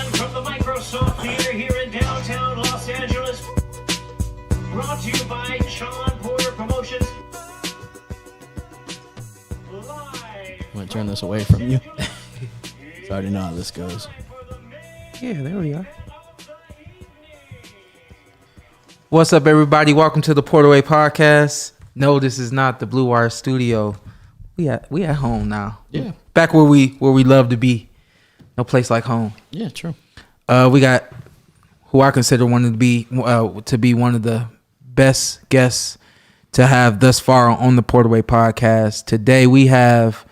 Live from the Microsoft Theater here in downtown Los Angeles. Brought to you by Shawn Porter Promotions. Live. I'm gonna turn this away from you. I already know how this goes. Yeah, there we are. What's up, everybody? Welcome to the Porterweight Podcast. No, this is not the Blue Wire Studio. We at home now. Yeah. Back where we love to be. No place like home. Yeah, true. We got who I consider one to be one of the best guests to have thus far on the Porterweight Podcast. Today we have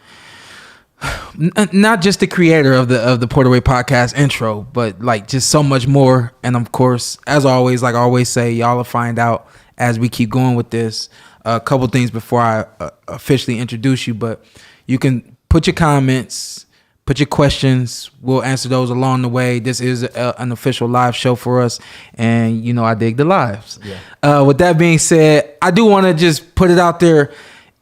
not just the creator of the Porterweight Podcast intro, but like just so much more. And of course, as always, like I always say, y'all will find out as we keep going with this. A couple things before I officially introduce you, but you can put your comments, put your questions. We'll answer those along the way. This is an official live show for us, and you know I dig the lives. Yeah. With that being said, I do want to just put it out there.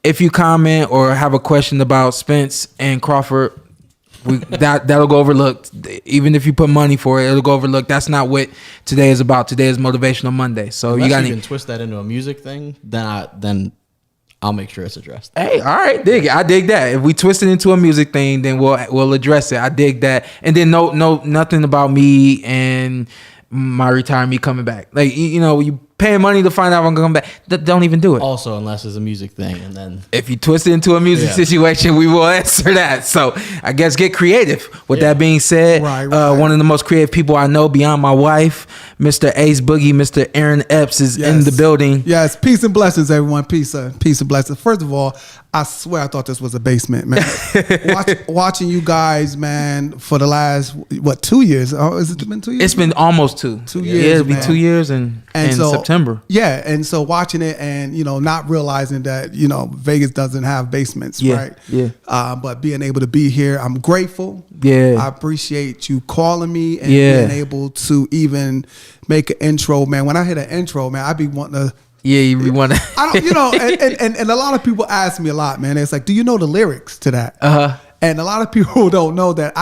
If you comment or have a question about Spence and Crawford, that'll go overlooked. Even if you put money for it, it'll go overlooked. That's not what today is about. Today is Motivational Monday. So Unless you can twist that into a music thing, then I'll make sure it's addressed. Hey, all right, dig it. I dig that. If we twist it into a music thing, then we'll address it. I dig that. And then no nothing about me and my retirement coming back. Like you paying money to find out if I'm gonna come back. Don't even do it. Also, unless it's a music thing, and then if you twist it into a music situation, we will answer that. So I guess get creative. With that being said, right. One of the most creative people I know beyond my wife, Mr. Ace Boogie, Mr. Aaron Epps is in the building. Yes, peace and blessings, everyone. Peace and blessings. First of all, I swear I thought this was a basement, man. Watching you guys, man, for the last 2 years? Has it been 2 years? It's been almost 2 years. Yeah, it'll be 2 years in September. Yeah, and so watching it and not realizing that Vegas doesn't have basements, right? Yeah. But being able to be here, I'm grateful. Yeah, I appreciate you calling me and being able to even make an intro, man. When I hit an intro, man, I be wanting to. Yeah, you want to. I don't, and a lot of people ask me a lot, man. It's like, do you know the lyrics to that? And a lot of people don't know that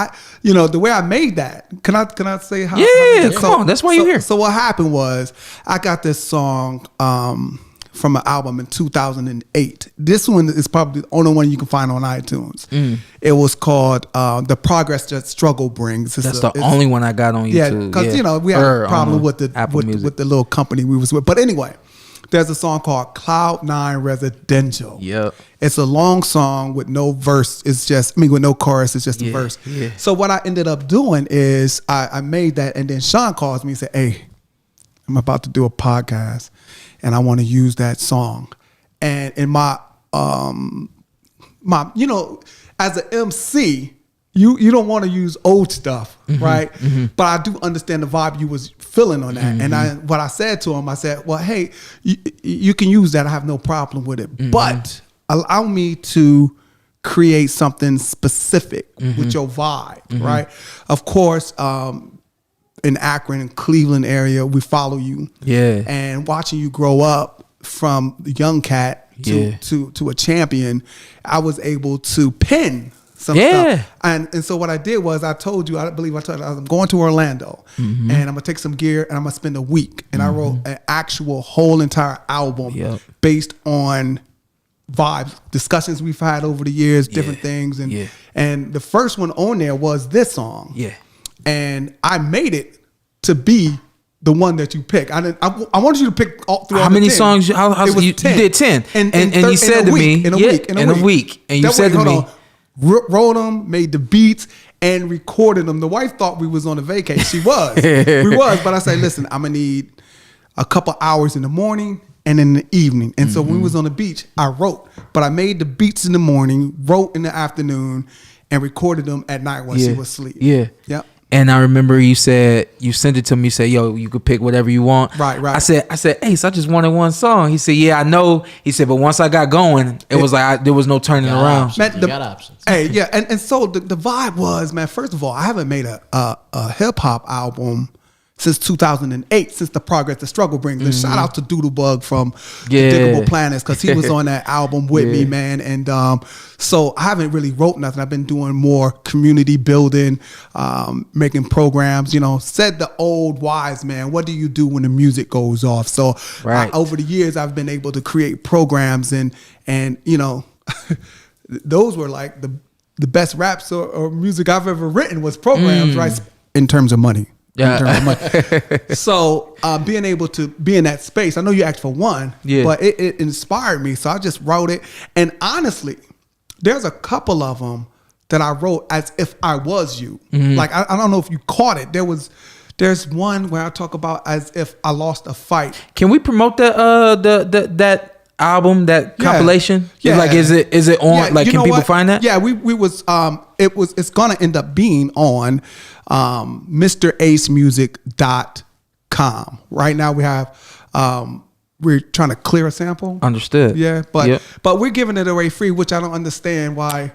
the way I made that. Can I say how? Yeah, come on. That's why you're here. So what happened was I got this song from an album in 2008. This one is probably the only one you can find on iTunes. It was called "The Progress That Struggle Brings." That's the only one I got on YouTube. Yeah, because we had a problem with the little company we was with. But anyway. There's a song called Cloud 9 Residential. Yep. It's a long song with no verse. With no chorus. It's just a verse. Yeah. So what I ended up doing is I made that, and then Shawn calls me and said, "Hey, I'm about to do a podcast, and I want to use that song." And in my as an MC, you don't want to use old stuff, right? But I do understand the vibe you was feeling on that. And what I said to him, I said, well, hey, you can use that. I have no problem with it. But allow me to create something specific with your vibe, right? Of course, in Akron and Cleveland area, we follow you. Yeah. And watching you grow up from the young cat to a champion, I was able to pin some stuff. And so what I did was I told you, I'm going to Orlando and I'm gonna take some gear and I'm gonna spend a week. And I wrote an actual whole entire album based on vibes, discussions we've had over the years, different things. And the first one on there was this song. Yeah. And I made it to be the one that you pick. I wanted you to pick all through. How many songs? You did 10. And you said to me in a week. And you said to me, wrote them, made the beats, and recorded them. The wife thought we was on a vacation. She was. We was. But I said, listen, I'm going to need a couple hours in the morning and in the evening. And so when we was on the beach, I wrote. But I made the beats in the morning, wrote in the afternoon, and recorded them at night while she was asleep. Yeah. Yep. And I remember you sent it to me, you said, yo, you could pick whatever you want. Right. I said, Ace, I just wanted one song. He said, yeah, I know. He said, but once I got going, it was like there was no turning around. Man, you got options. Hey, yeah. And so the vibe was, man, first of all, I haven't made a hip hop album since 2008, since the progress the struggle brings. And shout out to Doodlebug from Yeah. the Diggable Planets, because he was on that album with me, man. And so I haven't really wrote nothing. I've been doing more community building, making programs. You know, said the old wise man, what do you do when the music goes off? So over the years, I've been able to create programs, and you know, those were like the best raps or music I've ever written was programs, right? In terms of money. Yeah. So being able to be in that space, I know you asked for one, but it inspired me. So I just wrote it. And honestly, there's a couple of them that I wrote as if I was you. Like, I don't know if you caught it. There's one where I talk about as if I lost a fight. Can we promote that album, that compilation? Yeah. Like, is it on? Like, can people find that? Yeah, it's gonna end up being on MrAceMusic.com. Right now we have we're trying to clear a sample. Understood. Yeah, but we're giving it away free, which I don't understand why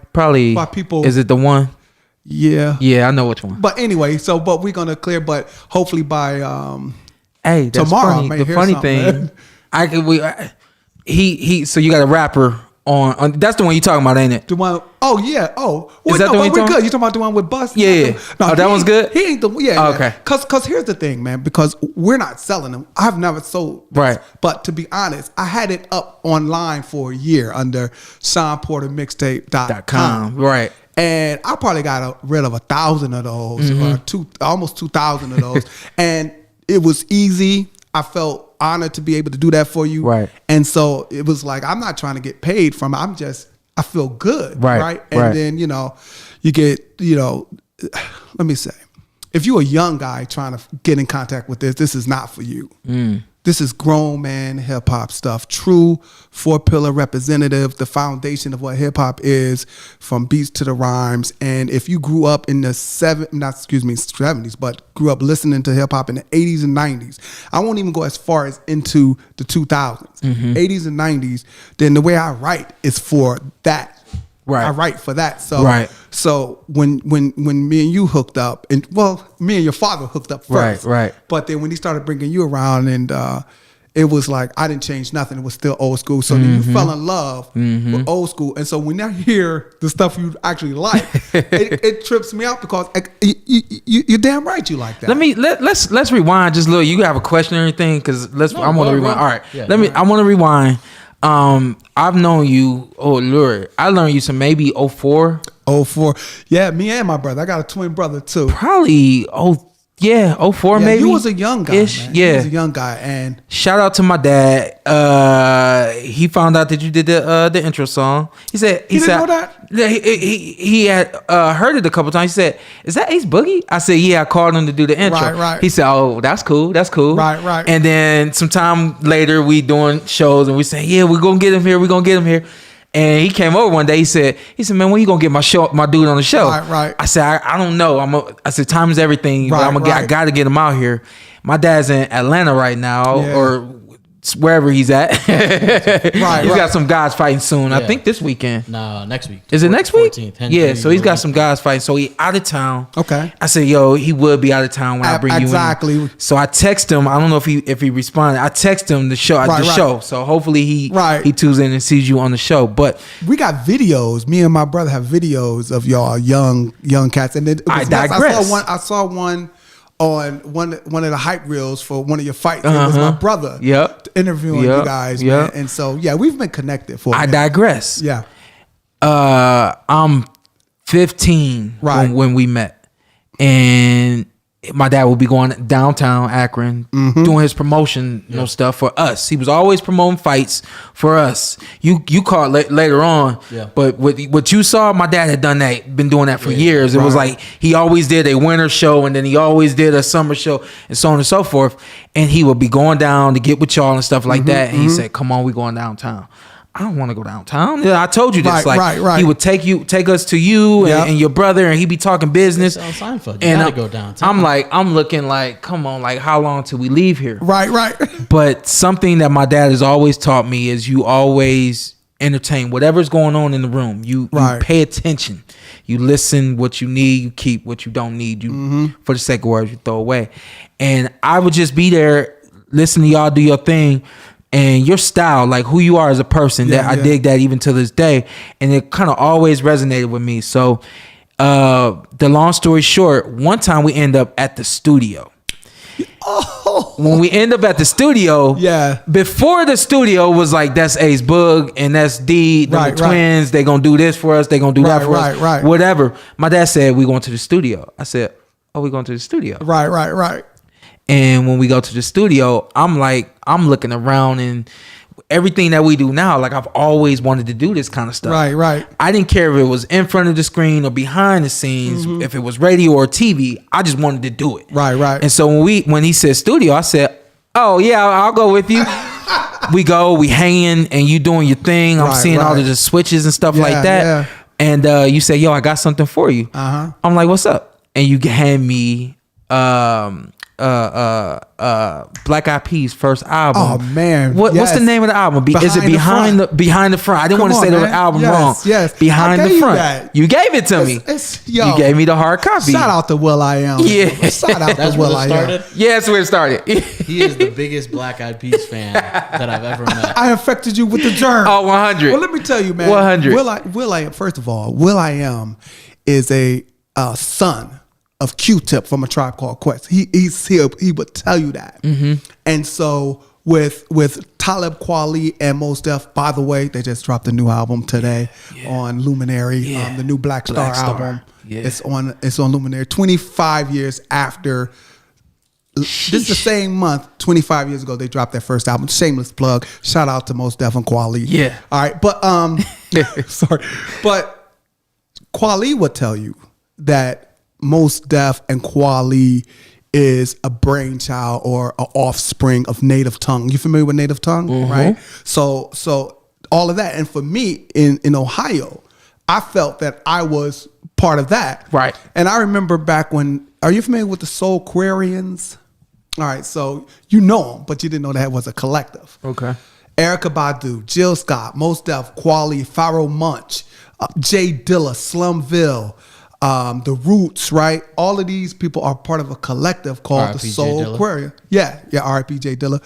people. Is it the one? Yeah. Yeah, I know which one. But anyway, but we're gonna clear, but hopefully by that's tomorrow. Funny. The funny thing, so you got a rapper on that's the one you talking about, ain't it? The one, oh yeah, oh. Is that the one we're good. You talking about the one with Bus? Yeah. No, that one's good? He ain't the, Okay. Cause here's the thing, man, because we're not selling them. I've never sold. Right. But to be honest, I had it up online for a year under Shawn Porter Mixtape.com. Right. And I probably got rid of 1,000 of those, or almost 2,000 of those. And it was easy. I felt honored to be able to do that for you. Right. And so it was like, I'm not trying to get paid from it. I feel good. Right. And then, you know, you get, you know, let me say, if you're a young guy trying to get in contact with this is not for you. This is grown man hip hop stuff. True 4-pillar representative, the foundation of what hip hop is, from beats to the rhymes. And if you grew up in the 70s, but grew up listening to hip hop in the 80s and 90s, I won't even go as far as into the 2000s, 80s and 90s, then the way I write is for that. Right. I write for that. So so when me and you hooked up, and well, me and your father hooked up first. Right. But then when he started bringing you around, and it was like I didn't change nothing. It was still old school. So then you fell in love with old school. And so when I hear the stuff you actually like, it trips me out, because you're damn right you like that. Let's rewind just a little. You have a question or anything? Because I want to rewind. All right. Yeah, I want to rewind. I've known you, Lord, I learned you some maybe 04. 04. Yeah, me and my brother. I got a twin brother too. Probably 04 maybe. You was a young guy, man. Yeah. You was a young guy. And shout out to my dad. He found out that you did the intro song. He said he didn't know that? Yeah, he had heard it a couple times. He said, "Is that Ace Boogie?" I said, "Yeah." I called him to do the intro. Right. He said, "Oh, that's cool. Right. And then sometime later, we doing shows and we saying, "Yeah, we're gonna get him here. We're gonna get him here." And he came over one day. He said, "Man, when you gonna get my dude on the show?" Right. I said, "I don't know. I said, time is everything. But I got to get him out here." My dad's in Atlanta right now, or wherever he's at. He's got some guys fighting soon. I think this weekend. No, next week. Is it next week? 14th. Yeah, so he's got some guys fighting. So he out of town. Okay. I said, yo, he would be out of town when I bring you in. Exactly. So I text him. I don't know if he responded. I text him the show. So hopefully he tunes in and sees you on the show. But we got videos. Me and my brother have videos of y'all young cats. And then I digress. I saw one on one of the hype reels for one of your fights. It was my brother interviewing you guys, man. And so, we've been connected for a minute. Digress. Yeah. I'm 15 when we met. And my dad would be going downtown Akron doing his promotion stuff for us. He was always promoting fights for us. You called later on, but what you saw, my dad had done that, been doing that for years. It was like he always did a winter show, and then he always did a summer show, and so on and so forth. And he would be going down to get with y'all and stuff like that. And he said, "Come on, we going downtown." I don't want to go downtown. Yeah, I told you this. He would take us to you and your brother, and he'd be talking business. It's on Seinfeld. You gotta go downtown. I'm looking like, come on, like how long till we leave here? Right. But something that my dad has always taught me is you always entertain whatever's going on in the room. You pay attention. You listen what you need. You keep what you don't need. You for the sake of words, you throw away. And I would just be there, listen to y'all do your thing. And your style, like who you are as a person, I dig that even to this day. And it kind of always resonated with me. So the long story short, one time we end up at the studio. When we end up at the studio, before the studio was like, that's Ace Boog and that's D, the twins. They gonna do this for us. They gonna do that for us. Whatever. My dad said, we going to the studio. I said, oh, we going to the studio. Right. And when we go to the studio, I'm looking around and everything that we do now, like I've always wanted to do this kind of stuff. Right. I didn't care if it was in front of the screen or behind the scenes, if it was radio or TV. I just wanted to do it. Right. And so when he said studio, I said, oh yeah, I'll go with you. We go, we hanging, and you doing your thing. I'm seeing all of the switches and stuff like that. Yeah. And you say, yo, I got something for you. I'm like, what's up? And you hand me Black Eyed Peas' first album. Oh man, what's the name of the album? Is it behind the front? I didn't want to say the album wrong. Yes, behind the front. You gave it to me. You gave me the hard copy. Shout out to Will I Am. Yeah, shout out to Will I Am. Yeah, that's where it started. He is the biggest Black Eyed Peas fan that I've ever met. I infected you with the germ. Oh, 100. Well, let me tell you, man. 100. Will I Am. First of all, Will I Am is a son of Q-Tip from A Tribe Called Quest. He would tell you that. And so with Talib Kweli and Mos Def, by the way, they just dropped a new album today on Luminary, the new Black Star album. Yeah. It's on Luminary. 25 years after. This is the same month, 25 years ago, they dropped their first album. Shameless plug. Shout out to Mos Def and Kweli. Yeah. All right, but sorry, but Kweli would tell you that Mos Def and Kweli is a brainchild or an offspring of Native Tongue. You familiar with Native Tongue, right? So all of that. And for me in Ohio, I felt that I was part of that. Right. And I remember back when, are you familiar with the Soul Quarians? All right, so you know them, but you didn't know that was a collective. Okay. Erykah Badu, Jill Scott, Mos Def, Kweli, Pharoah Monch, Jay Dilla, Slumville, the Roots, right? All of these people are part of a collective called the Soul Aquarium. Yeah, R.I.P. Jay Dilla.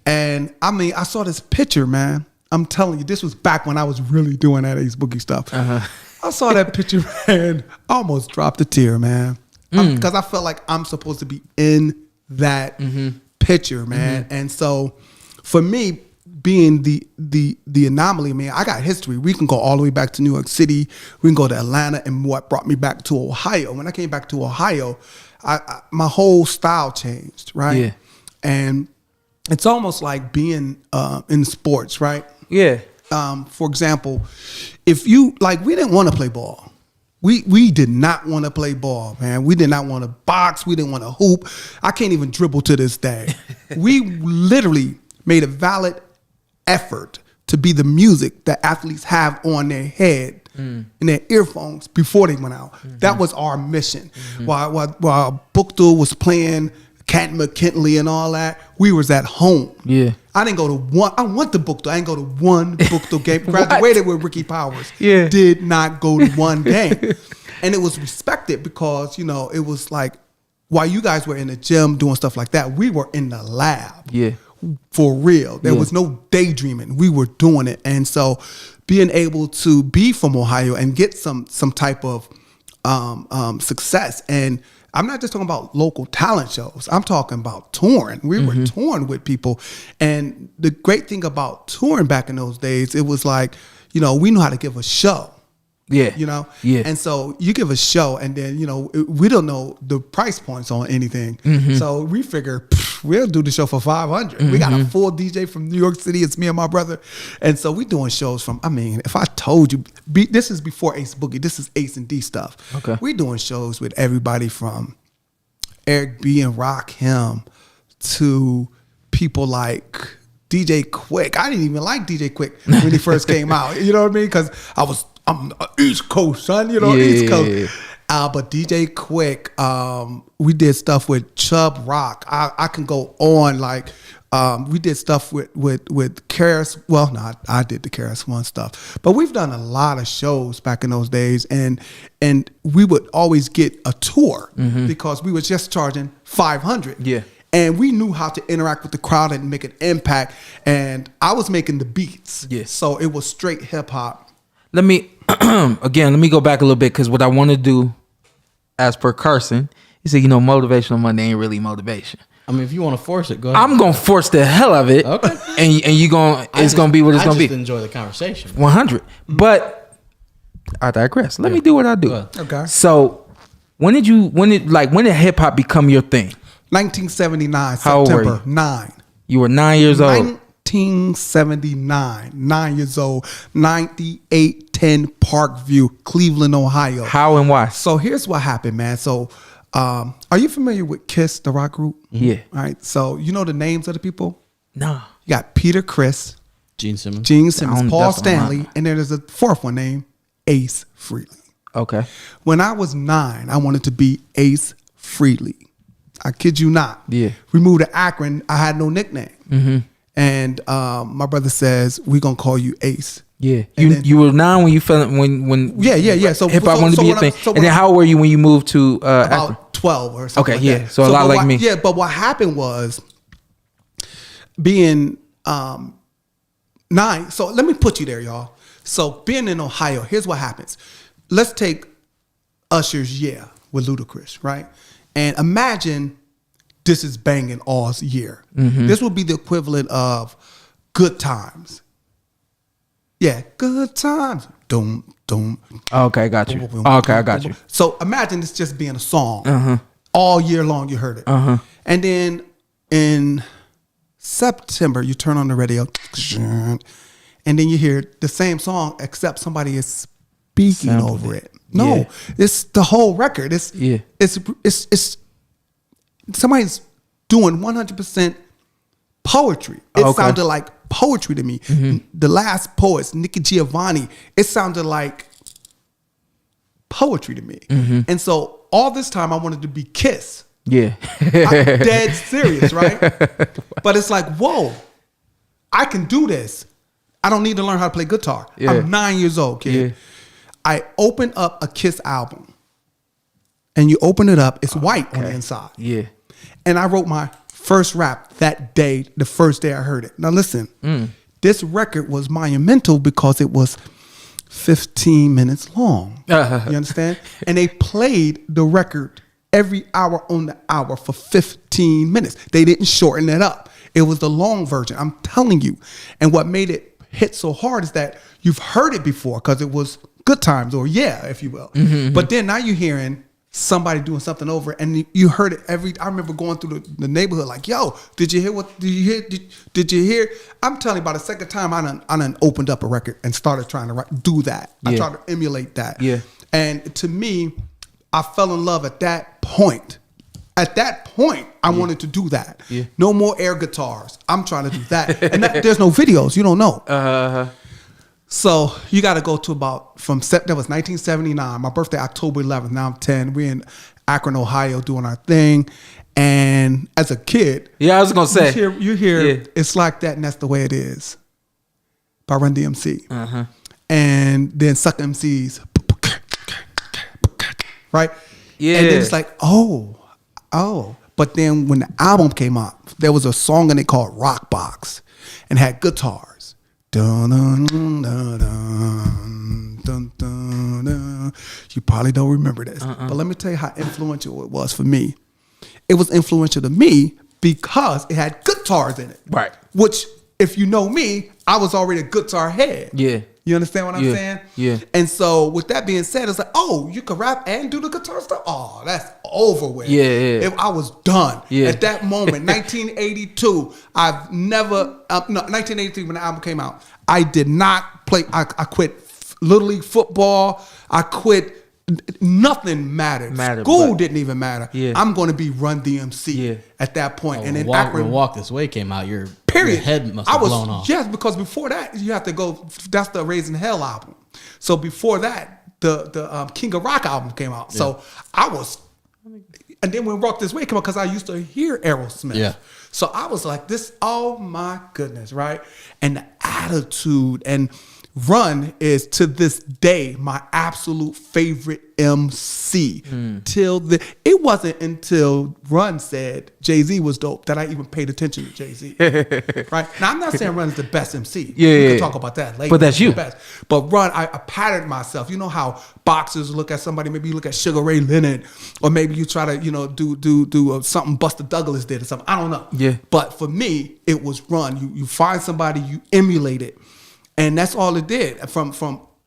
And I mean, I saw this picture, man. I'm telling you, this was back when I was really doing that Ace Boogie stuff. I saw that picture, man. I almost dropped a tear, man. Because I felt like I'm supposed to be in that picture, man. And so for me, being the anomaly, man, I got history. We can go all the way back to New York City. We can go to Atlanta, and what brought me back to Ohio. When I came back to Ohio, my whole style changed, right? Yeah. And it's almost like being in sports, right? Yeah. For example, if you we didn't want to play ball. We did not want to play ball, man. We did not want to box. We didn't want to hoop. I can't even dribble to this day. We literally made a valid effort to be the music that athletes have on their head in their earphones before they went out. That was our mission. While Bookdale was playing Cat McKinley and all that, we was at home. Yeah. I didn't go to one. I went to Bookdale. I didn't go to one Bookdale game. Graduated with Ricky Powers. Yeah. Did not go to one game. And it was respected because, it was like, while you guys were in the gym doing stuff like that, we were in the lab. Yeah. For real. There was no daydreaming. We were doing it. And so being able to be from Ohio and get some type of success. And I'm not just talking about local talent shows. I'm talking about touring. We were touring with people. And the great thing about touring back in those days, it was like, we knew how to give a show. Yeah. Yeah. And so you give a show and then, we don't know the price points on anything. So we figure we'll do the show for $500. We got a full DJ from New York City. It's me and my brother. And so we doing shows from, if I told you, this is before Ace Boogie. This is Ace and D stuff. Okay. We doing shows with everybody from Eric B and Rakim to people like DJ Quick. I didn't even like DJ Quick when he first came out. You know what I mean? Because I'm East Coast, son. East Coast. But DJ Quick, we did stuff with Chubb Rock. I can go on We did stuff with Karis. Well, no, I did the Karis One stuff, but we've done a lot of shows back in those days, and we would always get a tour because we were just charging $500. Yeah. And we knew how to interact with the crowd and make an impact. And I was making the beats. Yes. So it was straight hip hop. Let me go back a little bit, because what I want to do, as per Carson, he said, motivational Monday ain't really motivation. I mean, if you want to force it, go ahead. I'm gonna force the hell of it. Okay. And it's gonna be what it's gonna be. I just enjoy the conversation. 100. But I digress. Let me do what I do. Okay. So when did hip hop become your thing? 1979, How old were September you? 9. You were 9 years old. 1979, 9 years old, 9810 Parkview, Cleveland, Ohio. How and why? So here's what happened, man. So are you familiar with Kiss, the rock group? Yeah. All right. So you know the names of the people? Nah. You got Peter Criss, Gene Simmons. I Paul don't- that's Stanley, not- and then there's a fourth one named Ace Frehley. Okay. When I was 9, I wanted to be Ace Frehley. I kid you not. Yeah. We moved to Akron. I had no nickname. Mm-hmm. And my brother says, we're going to call you Ace. Yeah. And then- You were 9 when you felt when Yeah. So hip hop wanted to be a when thing. so And when then how old were you when you moved to Akron? about 12 or something. Okay, like yeah. that. So a lot but like what- me. Yeah, but what happened was being 9. So let me put you there, y'all. So being in Ohio, here's what happens. Let's take Usher's Yeah with Ludacris, right? And imagine this is Bangin' All's year. Mm-hmm. This would be the equivalent of Good Times. Yeah, Good Times. Doom, doom. Okay, got you. Okay, I got you. So imagine this just being a song. All year long you heard it. And then in September, you turn on the radio and then you hear the same song except somebody is speaking Sampled over it. it. No, Yeah. it's the whole record. It's somebody's doing 100% poetry. It Okay. sounded like poetry to me. The Last Poets, Nikki Giovanni, it sounded like poetry to me. And so all this time I wanted to be Kiss. Yeah. I'm dead serious, right? But it's like, whoa, I can do this. I don't need to learn how to play guitar. Yeah. I'm 9 years old, kid. Yeah. I open up a Kiss album and you open it up, it's white on the inside. Yeah. And I wrote my first rap that day, the first day I heard it. Now listen, this record was monumental because it was 15 minutes long. You understand? And they played the record every hour on the hour for 15 minutes. They didn't shorten it up. It was the long version, I'm telling you. And what made it hit so hard is that you've heard it before because it was Good Times, or Yeah, if you will. But then now you're hearing somebody doing something over, and you heard it I remember going through the neighborhood like, yo, did you hear? Did you hear? I'm telling you, about the second time I done opened up a record and started trying to do that. I Yeah. tried to emulate that. Yeah. And to me, I fell in love at that point. At that point, I wanted to do that. Yeah. No more air guitars. I'm trying to do that. And there's no videos. You don't know. So you got to go to that was 1979. My birthday, October 11th. Now I'm 10. We're in Akron, Ohio, doing our thing. And as a kid, Yeah, I was gonna say. you hear Yeah. It's Like That and That's the Way It Is by Run DMC. And then Suck MC's, right? Yeah. And then it's like, oh. But then when the album came out, there was a song in it called Rock Box and had guitars. Dun, dun, dun, dun, dun, dun, dun. You probably don't remember this, but let me tell you how influential it was for me. It was influential to me because it had guitars in it. Right. Which, if you know me, I was already a guitar head. Yeah. You understand what I'm Yeah. saying? Yeah. And so with that being said, it's like, oh, you could rap and do the guitar stuff? Oh, that's over with. Yeah, yeah. I was done. Yeah. At that moment, 1982, 1983 when the album came out, I did not play. I quit Little League football. I quit. Nothing mattered. School but- didn't even matter. Yeah. I'm going to be Run DMC Yeah. at that point. And then when Walk This Way came out, your period. head must have blown off. Yes, because before that, you have to go. That's the Raising Hell album. So before that, the King of Rock album came out. So I was And then when Walk This Way came out, because I used to hear Aerosmith. Yeah. So I was like, this, oh my goodness, right? And the attitude and Run is to this day my absolute favorite MC. It wasn't until Run said Jay-Z was dope that I even paid attention to Jay-Z. Right? Now I'm not saying Run is the best MC. We can talk about that later. But that's you. But Run, I patterned myself. You know how boxers look at somebody, maybe you look at Sugar Ray Leonard, or maybe you try to, do something Buster Douglas did or something. I don't know. Yeah. But for me, it was Run. You find somebody, you emulate it. And that's all it did. From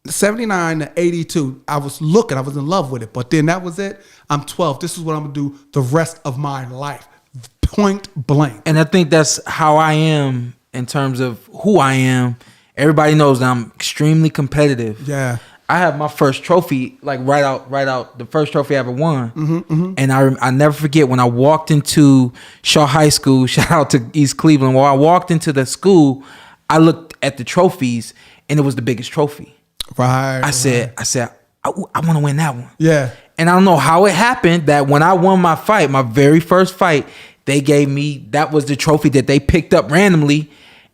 79 to 82, I was in love with it. But then that was it. I'm 12. This is what I'm going to do the rest of my life. Point blank. And I think that's how I am in terms of who I am. Everybody knows that I'm extremely competitive. Yeah. I have my first trophy, like right out, the first trophy I ever won. And I never forget when I walked into Shaw High School, shout out to East Cleveland. When I walked into the school, I looked at the trophies and it was the biggest trophy. Right. I said, I want to win that one. Yeah. And I don't know how it happened that when I won my fight, my very first fight, they gave me, that was the trophy that they picked up randomly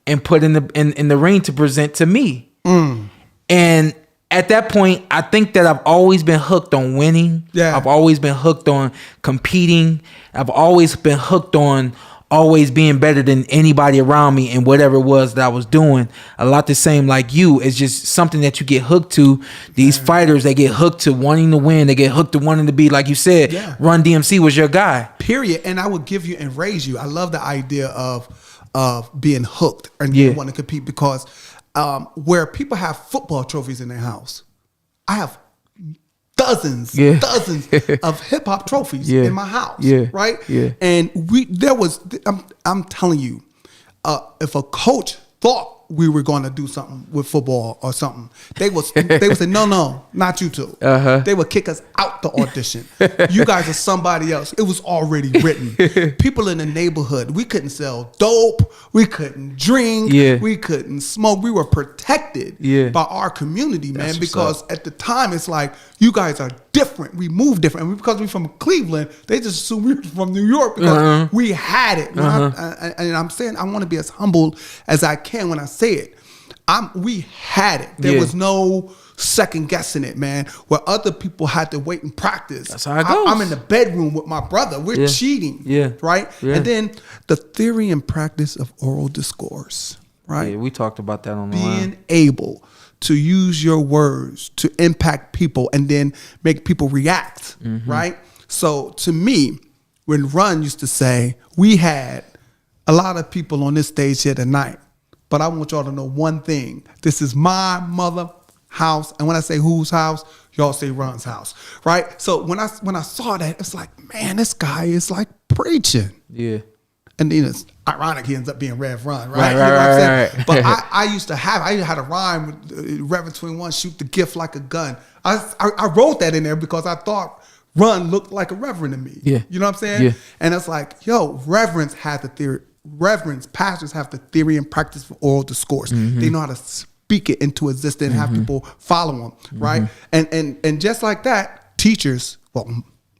and put in the ring to present to me. And at that point, I think that I've always been hooked on winning. Yeah. I've always been hooked on competing. I've always been hooked on always being better than anybody around me in whatever it was that I was doing. A lot the same like you. It's just something that you get hooked to. These fighters, they get hooked to wanting to win. They get hooked to wanting to be, like you said, Run DMC was your guy. Period. And I would give you and raise you. I love the idea of being hooked and you want to compete, because where people have football trophies in their house, I have dozens of hip hop trophies in my house, right? Yeah. And I'm telling you, if a coach thought we were going to do something with football or something, they would say, no, not you two. They would kick us out the audition. You guys are somebody else. It was already written. People in the neighborhood, we couldn't sell dope, we couldn't drink, we couldn't smoke. We were protected by our community, man, because at the time it's like, you guys are different. We move different. And because we're from Cleveland, they just assume we're from New York because we had it. And I'm saying I want to be as humble as I can when I say it. We had it. There was no second guessing it, man. Where other people had to wait and practice. That's how it goes. I'm in the bedroom with my brother. We're cheating. Right? Yeah. And then the theory and practice of oral discourse. Right? Yeah, we talked about that on the Being line. able to use your words to impact people and then make people react, right? So to me, when Run used to say, we had a lot of people on this stage here tonight, but I want y'all to know one thing. This is my mother house. And when I say whose house, y'all say Run's house, right? So when I saw that, it's like, man, this guy is like preaching. Yeah. And then it's ironic he ends up being Rev Run, right? You know what I'm saying? But I had a rhyme with Rev 21, shoot the gift like a gun. I wrote that in there because I thought Run looked like a reverend to me. Yeah. You know what I'm saying? Yeah. And it's like, yo, pastors have the theory and practice for oral discourse. They know how to speak it into existence and have people follow them, right? And just like that, teachers,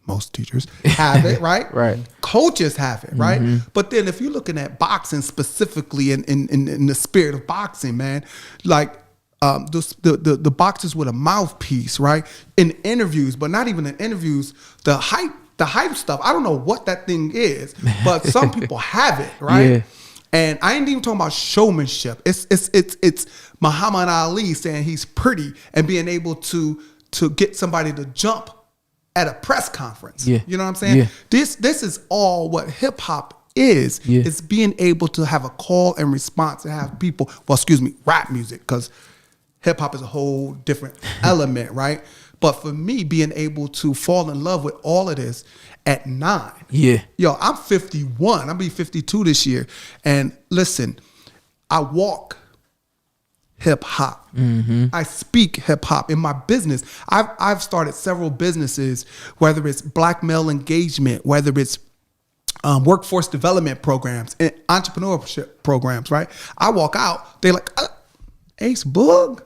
most teachers have it, right? Right. Coaches have it, right? But then if you're looking at boxing specifically in the spirit of boxing, man, like the boxers with a mouthpiece, right? In interviews, but not even in interviews, the hype stuff, I don't know what that thing is, but some people have it, right? Yeah. And I ain't even talking about showmanship. It's Muhammad Ali saying he's pretty and being able to get somebody to jump at a press conference. Yeah. You know what I'm saying? Yeah. This is all what hip hop is. Yeah. It's being able to have a call and response and have people, rap music, because hip hop is a whole different element, right? But for me, being able to fall in love with all of this at 9. Yeah. Yo, I'm 51. I'll be 52 this year. And listen, I walk hip hop. I speak hip hop in my business. I've started several businesses, whether it's black male engagement, whether it's workforce development programs and entrepreneurship programs, right? I walk out, they're like, Ace Boog?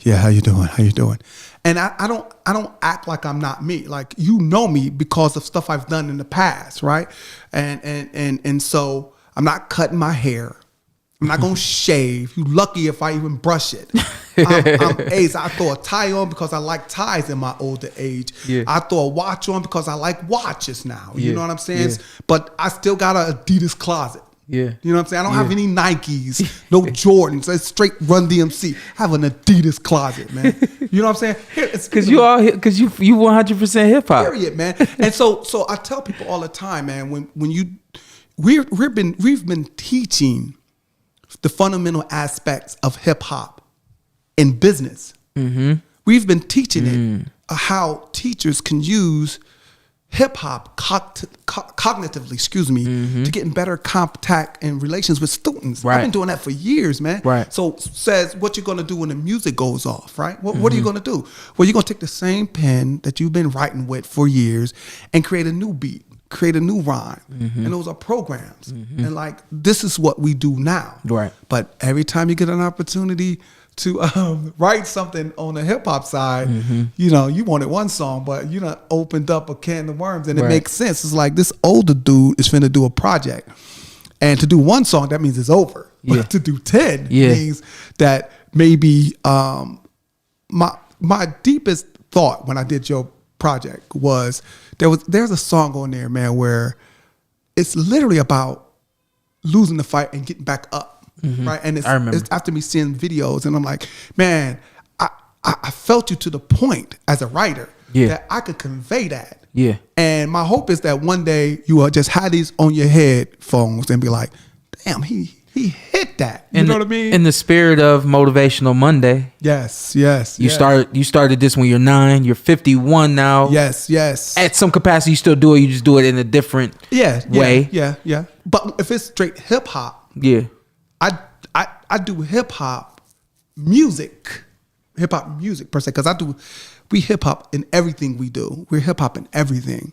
Yeah, how you doing? How you doing? And I don't act like I'm not me. Like, you know me because of stuff I've done in the past, right? And so I'm not cutting my hair. I'm not gonna shave. You lucky if I even brush it. I'm Ace. I throw a tie on because I like ties in my older age. Yeah. I throw a watch on because I like watches now. You Yeah. know what I'm saying? Yeah. But I still got an Adidas closet. Yeah. You know what I'm saying? I don't have any Nikes, no Jordans. It's straight Run DMC. I have an Adidas closet, man. You know what I'm saying? Because you 100% hip hop. Period, man. And so I tell people all the time, man. We've been teaching the fundamental aspects of hip hop in business. We've been teaching it how teachers can use hip hop cognitively, to get in better contact and relations with students. Right. I've been doing that for years, man. Right. So says what you're gonna do when the music goes off, right? What are you gonna do? Well, you're gonna take the same pen that you've been writing with for years and create a new beat, create a new rhyme. And those are programs. And like, this is what we do now. Right. But every time you get an opportunity to write something on the hip hop side, you know, you wanted one song, but you done opened up a can of worms, and it makes sense. It's like, this older dude is finna do a project, and to do one song, that means it's over. Yeah. But to do 10 means that maybe my deepest thought when I did your project was there's a song on there, man, where it's literally about losing the fight and getting back up. Right. And it's after me seeing videos, and I'm like, man, I felt you to the point as a writer that I could convey that. Yeah. And my hope is that one day you will just have these on your headphones and be like, damn, he hit that. You know what I mean? In the spirit of Motivational Monday. Yes. You started this when you're 9. You're 51 now. Yes. At some capacity, you still do it. You just do it in a different way. Yeah. But if it's straight hip hop, I do hip hop music per se, because we hip hop in everything we do. We're hip hop in everything,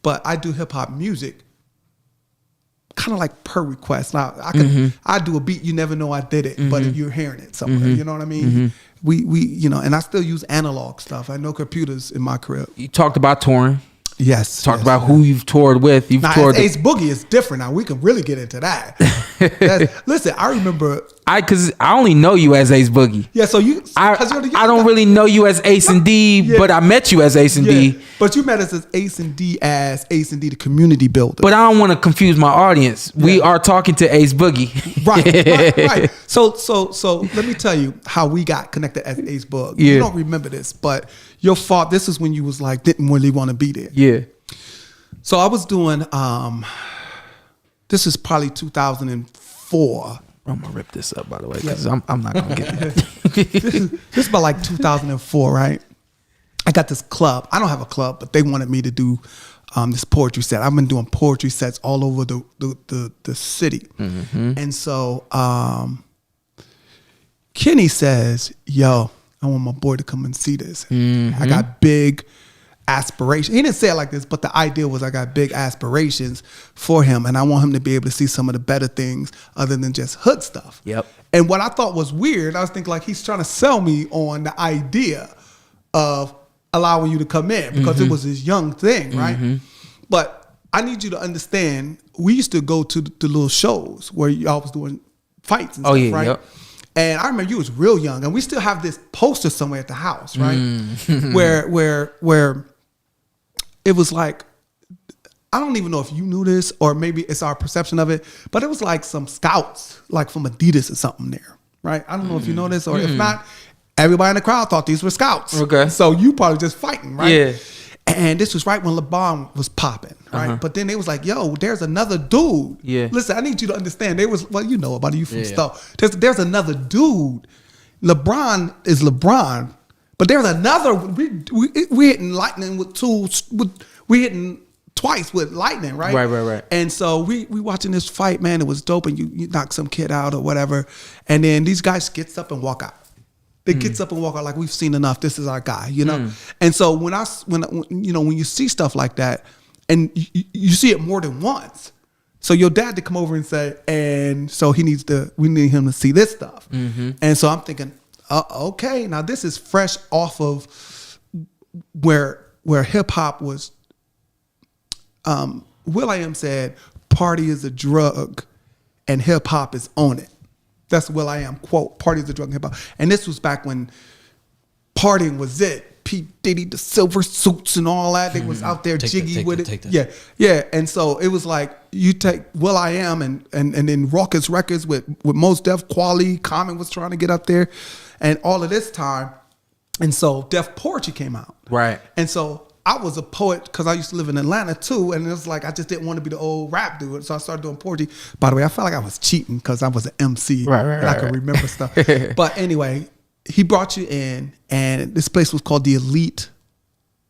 but I do hip hop music kind of like per request. Now I do a beat, you never know I did it, but if you're hearing it somewhere, you know what I mean? We you know, and I still use analog stuff. I know computers in my crib. You talked about touring. Yes. Talk about who you've toured with. You've toured. Ace Boogie is different. Now we can really get into that. Listen, I remember. Because I only know you as Ace Boogie. Yeah, so I don't really know you as Ace and D, but I met you as Ace and D. But you met us as Ace and D, the community builder. But I don't want to confuse my audience. We are talking to Ace Boogie. Right. So let me tell you how we got connected as Ace Boogie. Yeah. You don't remember this, but your fault. This is when you was like, didn't really want to be there. Yeah. So I was doing, this is probably 2004. I'm gonna rip this up, by the way, because I'm not gonna get it. This is about like 2004, right? I got this club. I don't have a club, but they wanted me to do this poetry set. I've been doing poetry sets all over the city, and so Kenny says, "Yo, I want my boy to come and see this. I got big aspirations." He didn't say it like this, but the idea was I got big aspirations for him, and I want him to be able to see some of the better things other than just hood stuff. Yep. And what I thought was weird, I was thinking like he's trying to sell me on the idea of allowing you to come in because it was this young thing, right? But I need you to understand, we used to go to the little shows where y'all was doing fights and stuff, right? Yep. And I remember you was real young, and we still have this poster somewhere at the house, right? where it was like, I don't even know if you knew this or maybe it's our perception of it, but it was like some scouts, like from Adidas or something there, right? I don't know if you know this, or if not, everybody in the crowd thought these were scouts. Okay. So you probably just fighting, right? Yeah. And this was right when LeBron was popping, right? But then they was like, yo, there's another dude. Yeah. Listen, I need you to understand. They was, well, you know about it, you from stuff. There's another dude. LeBron is LeBron, but there's another. We hitting lightning with tools. We hitting twice with lightning, right? Right. And so we watching this fight, man. It was dope, and you knock some kid out or whatever, and then these guys gets up and walk out. They gets up and walk out like, we've seen enough. This is our guy, you know. And so when you see stuff like that, and you see it more than once, so your dad to come over and say, and so we need him to see this stuff. And so I'm thinking, okay, now this is fresh off of where hip hop was. will.i.am said, "Party is a drug, and hip hop is on it." That's will.i.am quote. "Party is a drug, and hip hop." And this was back when partying was it. P. Diddy, the silver suits and all that. They was out there jiggy with it. Yeah. And so it was like you take will.i.am and then Raucous Records with Mos Def, Quali, Common was trying to get up there, and all of this time. And so Def Poetry came out. Right. And so I was a poet because I used to live in Atlanta too, and it was like I just didn't want to be the old rap dude, so I started doing poetry. By the way, I felt like I was cheating because I was an MC, and I could remember stuff. But anyway, he brought you in, and this place was called the Elite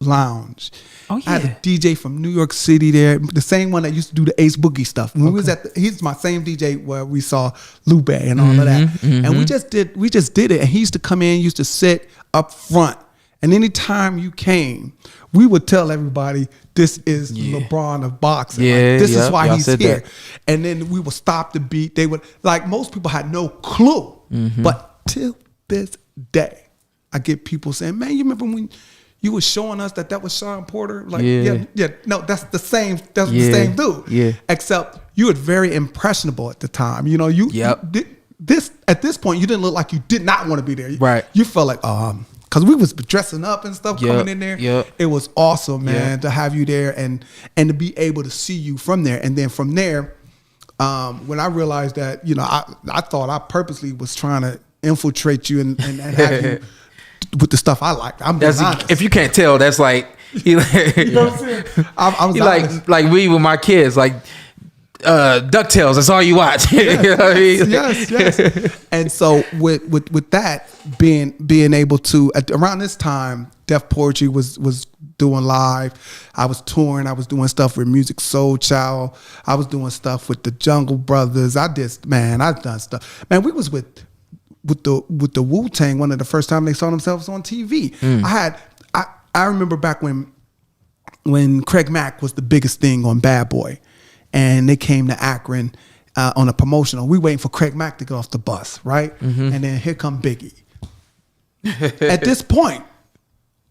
Lounge. Oh yeah, I had a DJ from New York City there, the same one that used to do the Ace Boogie stuff. When we was he's my same DJ where we saw Lube and all of that, and we just did it. And he used to come in, used to sit up front. And anytime you came, we would tell everybody, this is LeBron of boxing. Yeah, like, this is why he's here. That. And then we would stop the beat. They would, like, most people had no clue. But till this day, I get people saying, "Man, you remember when you were showing us that was Shawn Porter?" Like, yeah. No, that's the same. That's the same dude. Yeah. Except you were very impressionable at the time. You know, you this at this point, you didn't look like you did not want to be there. Right. You felt like, because we was dressing up and stuff coming in there. It was awesome, man, to have you there and to be able to see you from there. And then from there, when I realized that, you know, I thought I purposely was trying to infiltrate you and have you with the stuff I like. I'm being honest. If you can't tell, that's like, you know what I'm saying? I was like me with my kids, like DuckTales. That's all you watch. You know what I mean? Yes. And so with that being able to around this time, Def Poetry was doing live. I was touring. I was doing stuff with Music Soul Child. I was doing stuff with the Jungle Brothers. I've done stuff. Man, we was with the Wu-Tang one of the first time they saw themselves on TV. I remember back when Craig Mack was the biggest thing on Bad Boy, and they came to Akron on a promotional. We waiting for Craig Mack to get off the bus, right? And then here come Biggie. At this point,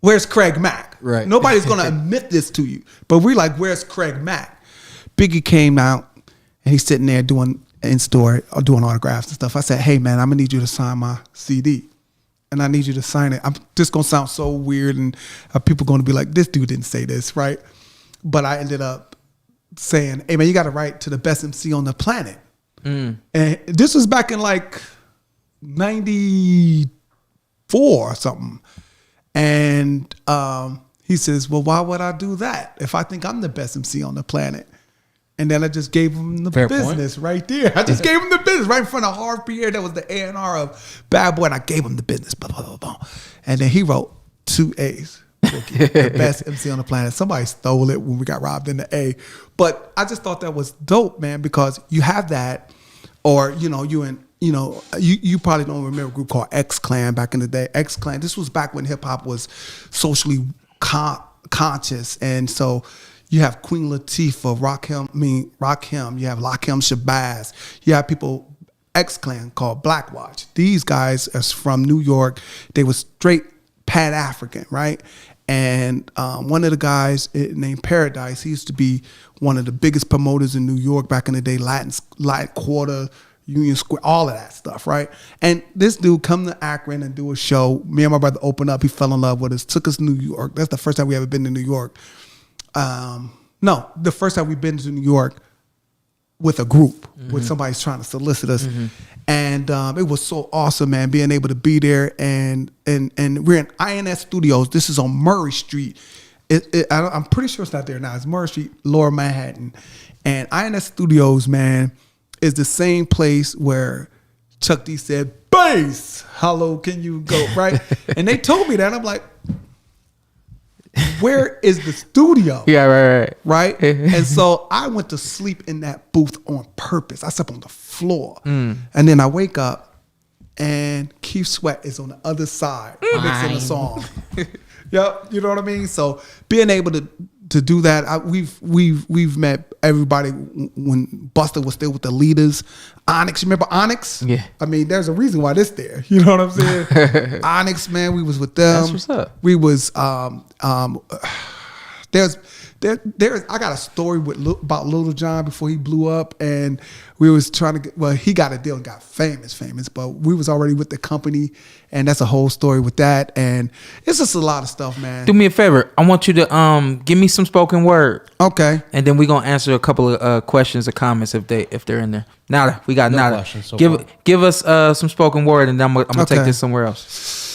where's Craig Mack? Right. Nobody's gonna admit this to you, but we're like, where's Craig Mack? Biggie came out and he's sitting there doing in store or doing autographs and stuff. I said, "Hey man, I'm gonna need you to sign my CD, and I need you to sign it." I'm just gonna sound so weird, and people gonna be like, "This dude didn't say this, right?" But I ended up saying, "Hey man, you got to write to the best MC on the planet." And this was back in like '94 or something. And he says, "Well, why would I do that if I think I'm the best MC on the planet?" And then I just gave him the business right there. I just gave him the business right in front of Harv Pierre. That was the A&R of Bad Boy. And I gave him the business. Blah, blah, blah, blah. And then he wrote 2 A's. The best MC on the planet. Somebody stole it when we got robbed in the A. But I just thought that was dope, man, because you have that, or, you know, you probably don't remember a group called X Clan back in the day. X Clan, this was back when hip hop was socially conscious. And so you have Queen Latifah, Rakim, you have Lakim Shabazz, you have people, X Clan called Black Watch. These guys are from New York. They were straight Pan-African, right? And one of the guys named Paradise, he used to be one of the biggest promoters in New York back in the day, Latin Quarter, Union Square, all of that stuff, right? And this dude come to Akron and do a show. Me and my brother opened up. He fell in love with us, took us to New York. That's the first time we ever been to New York. No, the first time we've been to New York with a group, with somebody's trying to solicit us. And it was so awesome, man, being able to be there. And we're in INS Studios. This is on Murray Street. I'm pretty sure it's not there now. It's Murray Street, Lower Manhattan. And INS Studios, man, is the same place where Chuck D said, "Bass, how low can you go?" Right? And they told me that. I'm like, where is the studio? Yeah, right. And so I went to sleep in that booth on purpose. I slept on the floor. And then I wake up and Keith Sweat is on the other side mixing the song. Yep, you know what I mean? So being able to to do that. We've met everybody when Buster was still with the leaders. Onyx, you remember Onyx? Yeah. I mean, there's a reason why this there. You know what I'm saying? Onyx, man, we was with them. That's what's up. We was there's I got a story about Little John before he blew up, and we was trying to get, well, he got a deal and got famous, but we was already with the company, and that's a whole story with that, and it's just a lot of stuff, man. Do me a favor. I want you to give me some spoken word. Okay. And then we're gonna answer a couple of questions or comments if they're in there. Nada. We got nada. questions so far. Give us some spoken word, and then I'm gonna take Okay. this somewhere else.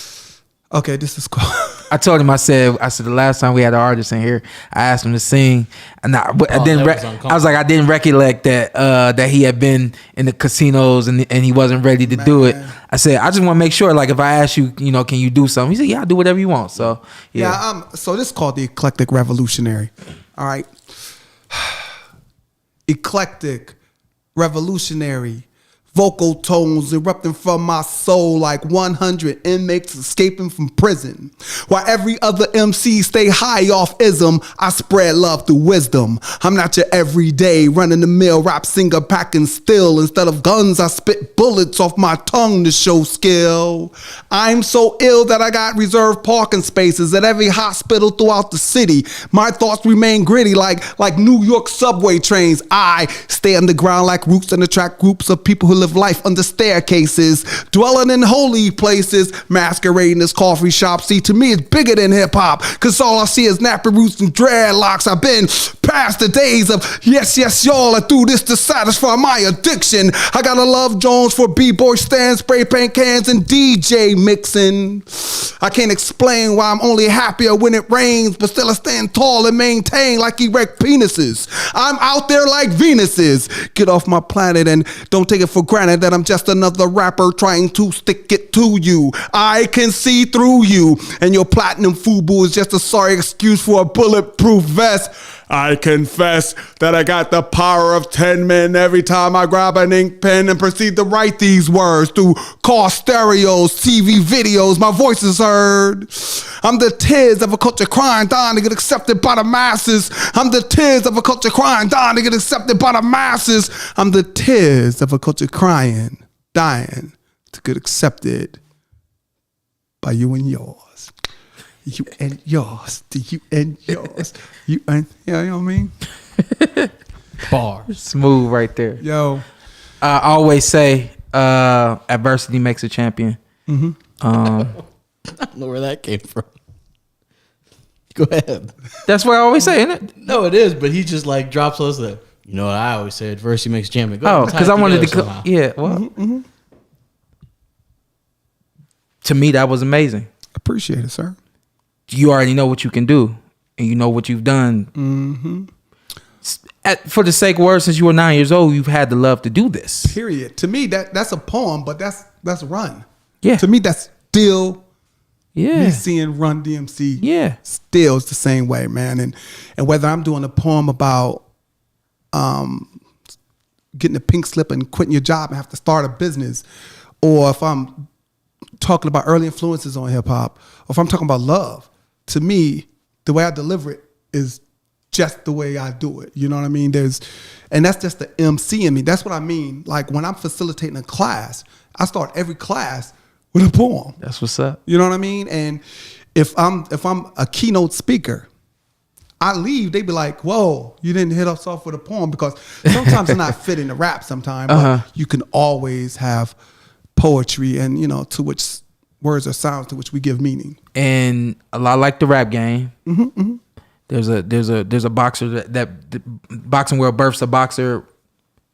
Okay, this is cool. I told him. I said the last time we had an artist in here, I asked him to sing, and I didn't. that was I was like, I didn't recollect that he had been in the casinos and he wasn't ready to do it. I said, I just want to make sure. Like, if I ask you, can you do something? He said, yeah, I'll do whatever you want. So yeah. So this is called the Eclectic Revolutionary. All right. Eclectic, revolutionary, vocal tones erupting from my soul like 100 inmates escaping from prison. While every other MC stay high off ism, I spread love through wisdom. I'm not your everyday run-of-the-mill rap singer packing still. Instead of guns, I spit bullets off my tongue to show skill. I'm so ill that I got reserved parking spaces at every hospital throughout the city. My thoughts remain gritty like New York subway trains. I stay underground like roots and attract groups of people who live life under staircases, dwelling in holy places, masquerading as coffee shops. See, to me, it's bigger than hip hop, cause all I see is nappy roots and dreadlocks. I've been past the days of yes, y'all. I do this to satisfy my addiction. I gotta love Jones for b-boy stands, spray paint cans, and DJ mixing. I can't explain why I'm only happier when it rains, but still I stand tall and maintain like erect penises. I'm out there like Venuses. Get off my planet and don't take it for granted that I'm just another rapper trying to stick it to you. I can see through you, and your platinum FUBU is just a sorry excuse for a bulletproof vest. I confess that I got the power of 10 men every time I grab an ink pen and proceed to write these words through car stereos, TV videos, my voice is heard. I'm the tears of a culture crying, dying to get accepted by the masses. I'm the tears of a culture crying, dying to get accepted by the masses. I'm the tears of a culture crying, dying to get accepted by you and yours. You and yours, you and yours, you and, you know what I mean? Bars. Smooth right there. Yo. I always say adversity makes a champion. I don't know where that came from. Go ahead. That's what I always say, isn't it? No, it is, but he just like drops us that. You know what I always say? Adversity makes a champion. Go Oh, ahead, because tie I it wanted to together go. somehow. Yeah, well, to me that was amazing. Appreciate it, sir. You already know what you can do, and you know what you've done. For the sake of words, since you were 9 years old, you've had the love to do this. Period. To me, that's a poem, but that's Run. Yeah. To me, that's still Yeah. me seeing Run DMC. Yeah. Still it's the same way, man. And whether I'm doing a poem about getting a pink slip and quitting your job and have to start a business, or if I'm talking about early influences on hip hop, or if I'm talking about love, to me, the way I deliver it is just the way I do it. You know what I mean? And that's just the MC in me. That's what I mean. Like when I'm facilitating a class, I start every class with a poem. That's what's up. You know what I mean? And if I'm a keynote speaker, I leave, they be like, whoa, you didn't hit us off with a poem, because sometimes it's not fitting the rap sometimes, but you can always have poetry and, to which words or sounds to which we give meaning. And a lot like the rap game. There's a boxer that the boxing world births a boxer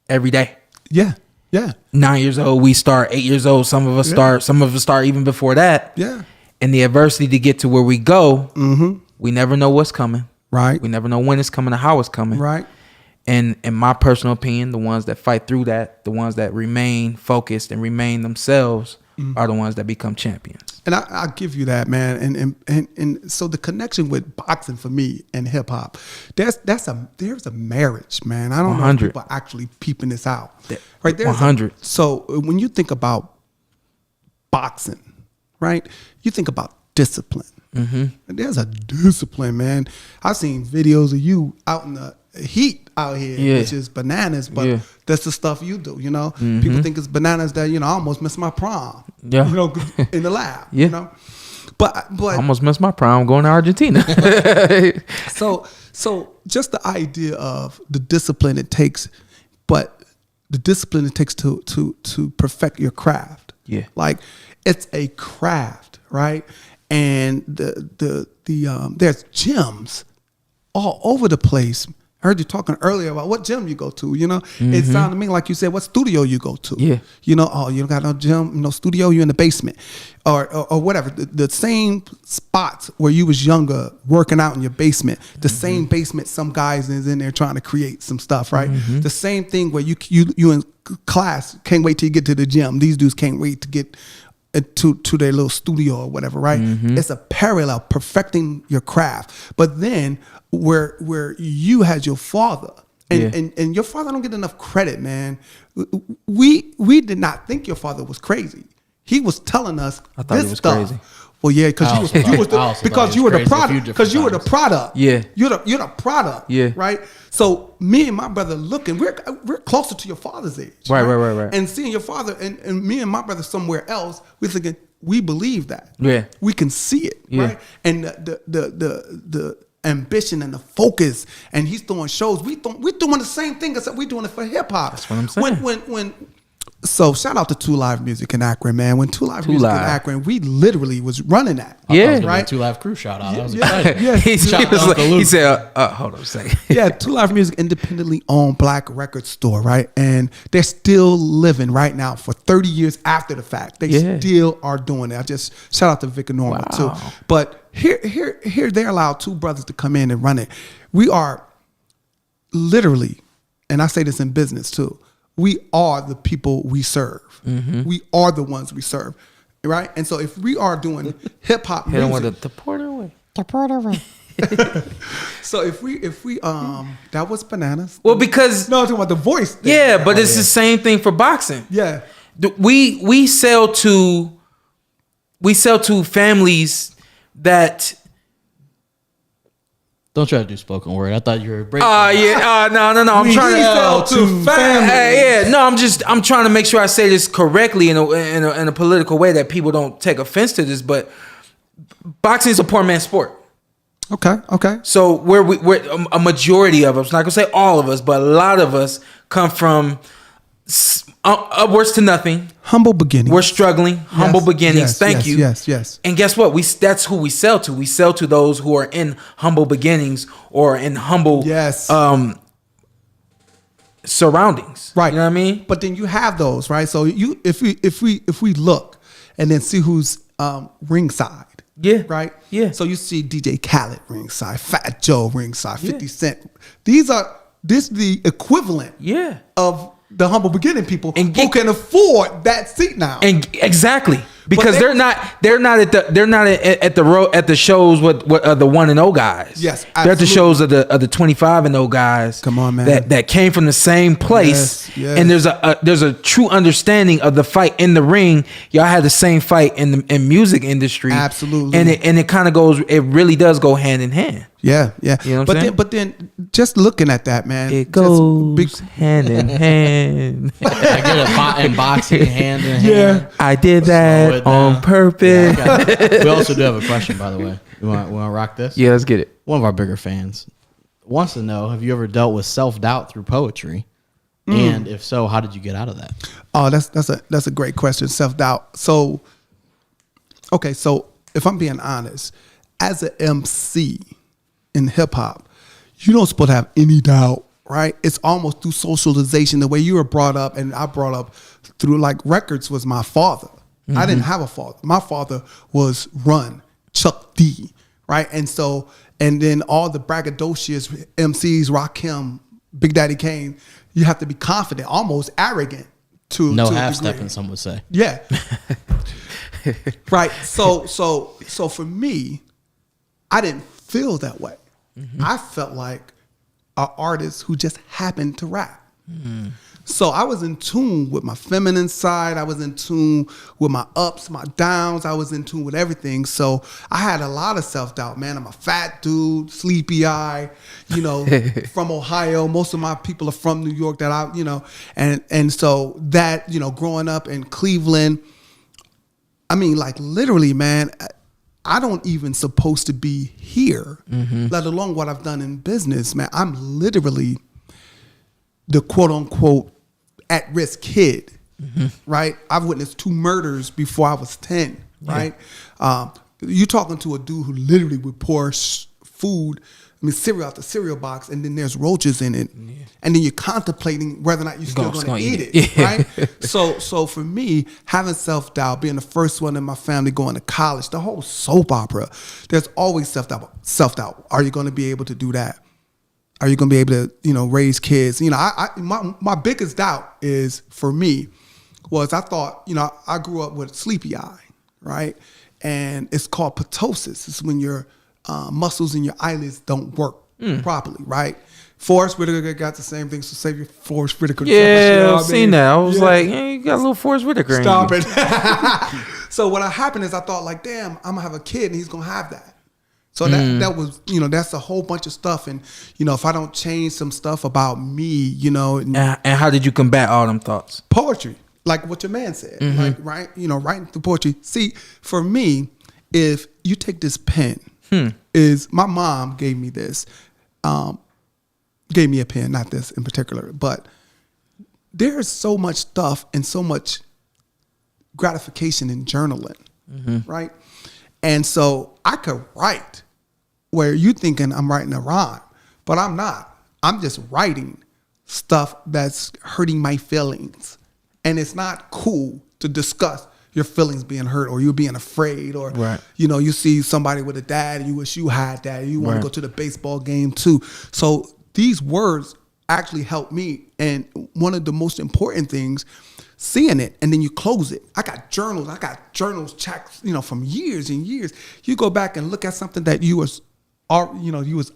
every day. Yeah. Yeah. 9 years old, we start. 8 years old, some of us start. Some of us start even before that. Yeah. And the adversity to get to where we go, we never know what's coming. Right. We never know when it's coming or how it's coming. Right. And in my personal opinion, the ones that fight through that, the ones that remain focused and remain themselves, are the ones that become champions. And I'll give you that, man. And so the connection with boxing for me and hip hop, there's a marriage, man. I don't know if 100. people are actually peeping this out. Right there. 100. So when you think about boxing, right? You think about discipline. And there's a discipline, man. I've seen videos of you out in the heat out here, which is bananas, but that's the stuff you do, you know. People think it's bananas that, you know, I almost missed my prom, you know, in the lab, you know. But I almost missed my prime going to Argentina. so just the idea of the discipline it takes, but the discipline it takes to perfect your craft. Yeah, like it's a craft, right? And there's gyms all over the place. I heard you talking earlier about what gym you go to, you know. It sounded to me like you said what studio you go to. Yeah. You know, oh, you don't got no gym, no studio, you in the basement. Or whatever. The same spots where you was younger working out in your basement. The same basement some guys is in there trying to create some stuff, right? The same thing where you in class can't wait till you get to the gym. These dudes can't wait to get to their little studio or whatever, right? It's a parallel, perfecting your craft. But then where you had your father, and your father don't get enough credit, man. We did not think your father was crazy. He was telling us I thought he was stuff. Crazy. Well, yeah, because you were the product. Because you were the product. Yeah, you're the product. Yeah, right. So me and my brother looking, we're closer to your father's age. Right. And seeing your father and me and my brother somewhere else, we're thinking we believe that. Yeah, we can see it. Yeah. Right. And the ambition and the focus, and he's throwing shows. We're doing the same thing except we're doing it for hip hop. That's what I'm saying. When So shout out to 2 Live Music in Akron, man. When 2 Live Music in Akron, we literally was running that. Yeah, right. 2 Live Crew shout out. That was he said, hold on a second. Yeah, 2 Live Music, independently owned black record store, right? And they're still living right now for 30 years after the fact. They still are doing it. I just shout out to Vic and Norma too. But here they allowed 2 brothers to come in and run it. We are literally, and I say this in business too, we are the people we serve. We are the ones we serve, right? And so if we are doing hip hop music, the Porter way. So if we that was bananas. Well, because no, I'm talking about the voice thing. Yeah, but it's the same thing for boxing. Yeah, we sell to families that. Don't try to do spoken word. I thought you were breaking. No. I'm trying to sell to families. I'm trying to make sure I say this correctly in a political way that people don't take offense to this. But boxing is a poor man's sport. Okay. So we're a majority of us, not gonna say all of us, but a lot of us come from upwards to nothing. Humble beginnings. We're struggling. Humble beginnings. Thank you. Yes. And guess what? That's who we sell to. We sell to those who are in humble beginnings or in humble surroundings. Right. You know what I mean? But then you have those, right? So if we look and then see who's ringside. Yeah. Right? Yeah. So you see DJ Khaled ringside, Fat Joe ringside, 50 Cent. This is the equivalent of the humble beginning people who can afford that seat now. And exactly. Because they're not at the shows with the 1-0 guys. Yes, absolutely. They're at the shows of the 25-0 guys. Come on, man. That came from the same place. Yes. And there's a true understanding of the fight in the ring. Y'all had the same fight in the music industry. Absolutely. And it kind of goes. It really does go hand in hand. Yeah. You know what I'm saying? But then just looking at that, man, it goes hand in hand. I get in boxing hand in hand. I did that on purpose. Yeah, we also do have a question, by the way. You want to rock this? Yeah, let's get it. One of our bigger fans wants to know: have you ever dealt with self-doubt through poetry? And if so, how did you get out of that? Oh, that's a great question. Self-doubt. So, okay, so if I'm being honest, as an MC in hip hop, you don't supposed to have any doubt, right? It's almost through socialization, the way you were brought up, and I brought up through like records was my father. I didn't have a father. My father was Run, Chuck D, right? And then all the braggadocious MCs, Rakim, Big Daddy Kane, you have to be confident, almost arrogant to half-stepping, some would say. Yeah. Right. So for me, I didn't feel that way. I felt like an artist who just happened to rap. So I was in tune with my feminine side. I was in tune with my ups, my downs. I was in tune with everything. So I had a lot of self-doubt, man. I'm a fat dude, sleepy eye, from Ohio. Most of my people are from New York and so that, growing up in Cleveland, I mean, like literally, man, I don't even supposed to be here, let alone what I've done in business, man. I'm literally the quote unquote at-risk kid, right? I've witnessed 2 murders before I was 10, right? You're talking to a dude who literally would pour cereal out the cereal box, and then there's roaches in it, and then you're contemplating whether or not you're still going to eat it, right? So for me, having self-doubt, being the first one in my family going to college, the whole soap opera, there's always self-doubt. Are you going to be able to do that? Are you going to be able to, raise kids? My biggest doubt is for me was I thought, I grew up with sleepy eye, right? And it's called ptosis. It's when your muscles in your eyelids don't work properly, right? Forrest Whitaker got the same thing. So save your Forrest Whitaker. Yeah, I've seen that. I was like, hey, you got a little Forrest Whitaker. Stop it. So what happened is I thought like, damn, I'm gonna have a kid and he's gonna have that. So that was, that's a whole bunch of stuff. And, if I don't change some stuff about me, And how did you combat all them thoughts? Poetry, like what your man said, like, right? Writing through poetry. See, for me, if you take this pen, is my mom gave me this, gave me a pen, not this in particular, but there's so much stuff and so much gratification in journaling, right? And so I could write where you thinking I'm writing a rhyme, but I'm not. I'm just writing stuff that's hurting my feelings. And it's not cool to discuss your feelings being hurt or you being afraid or, you see somebody with a dad and you wish you had that. You want to go to the baseball game too. So these words actually help me. And one of the most important things, seeing it, and then you close it. I got journals checked, from years and years. You go back and look at something that you was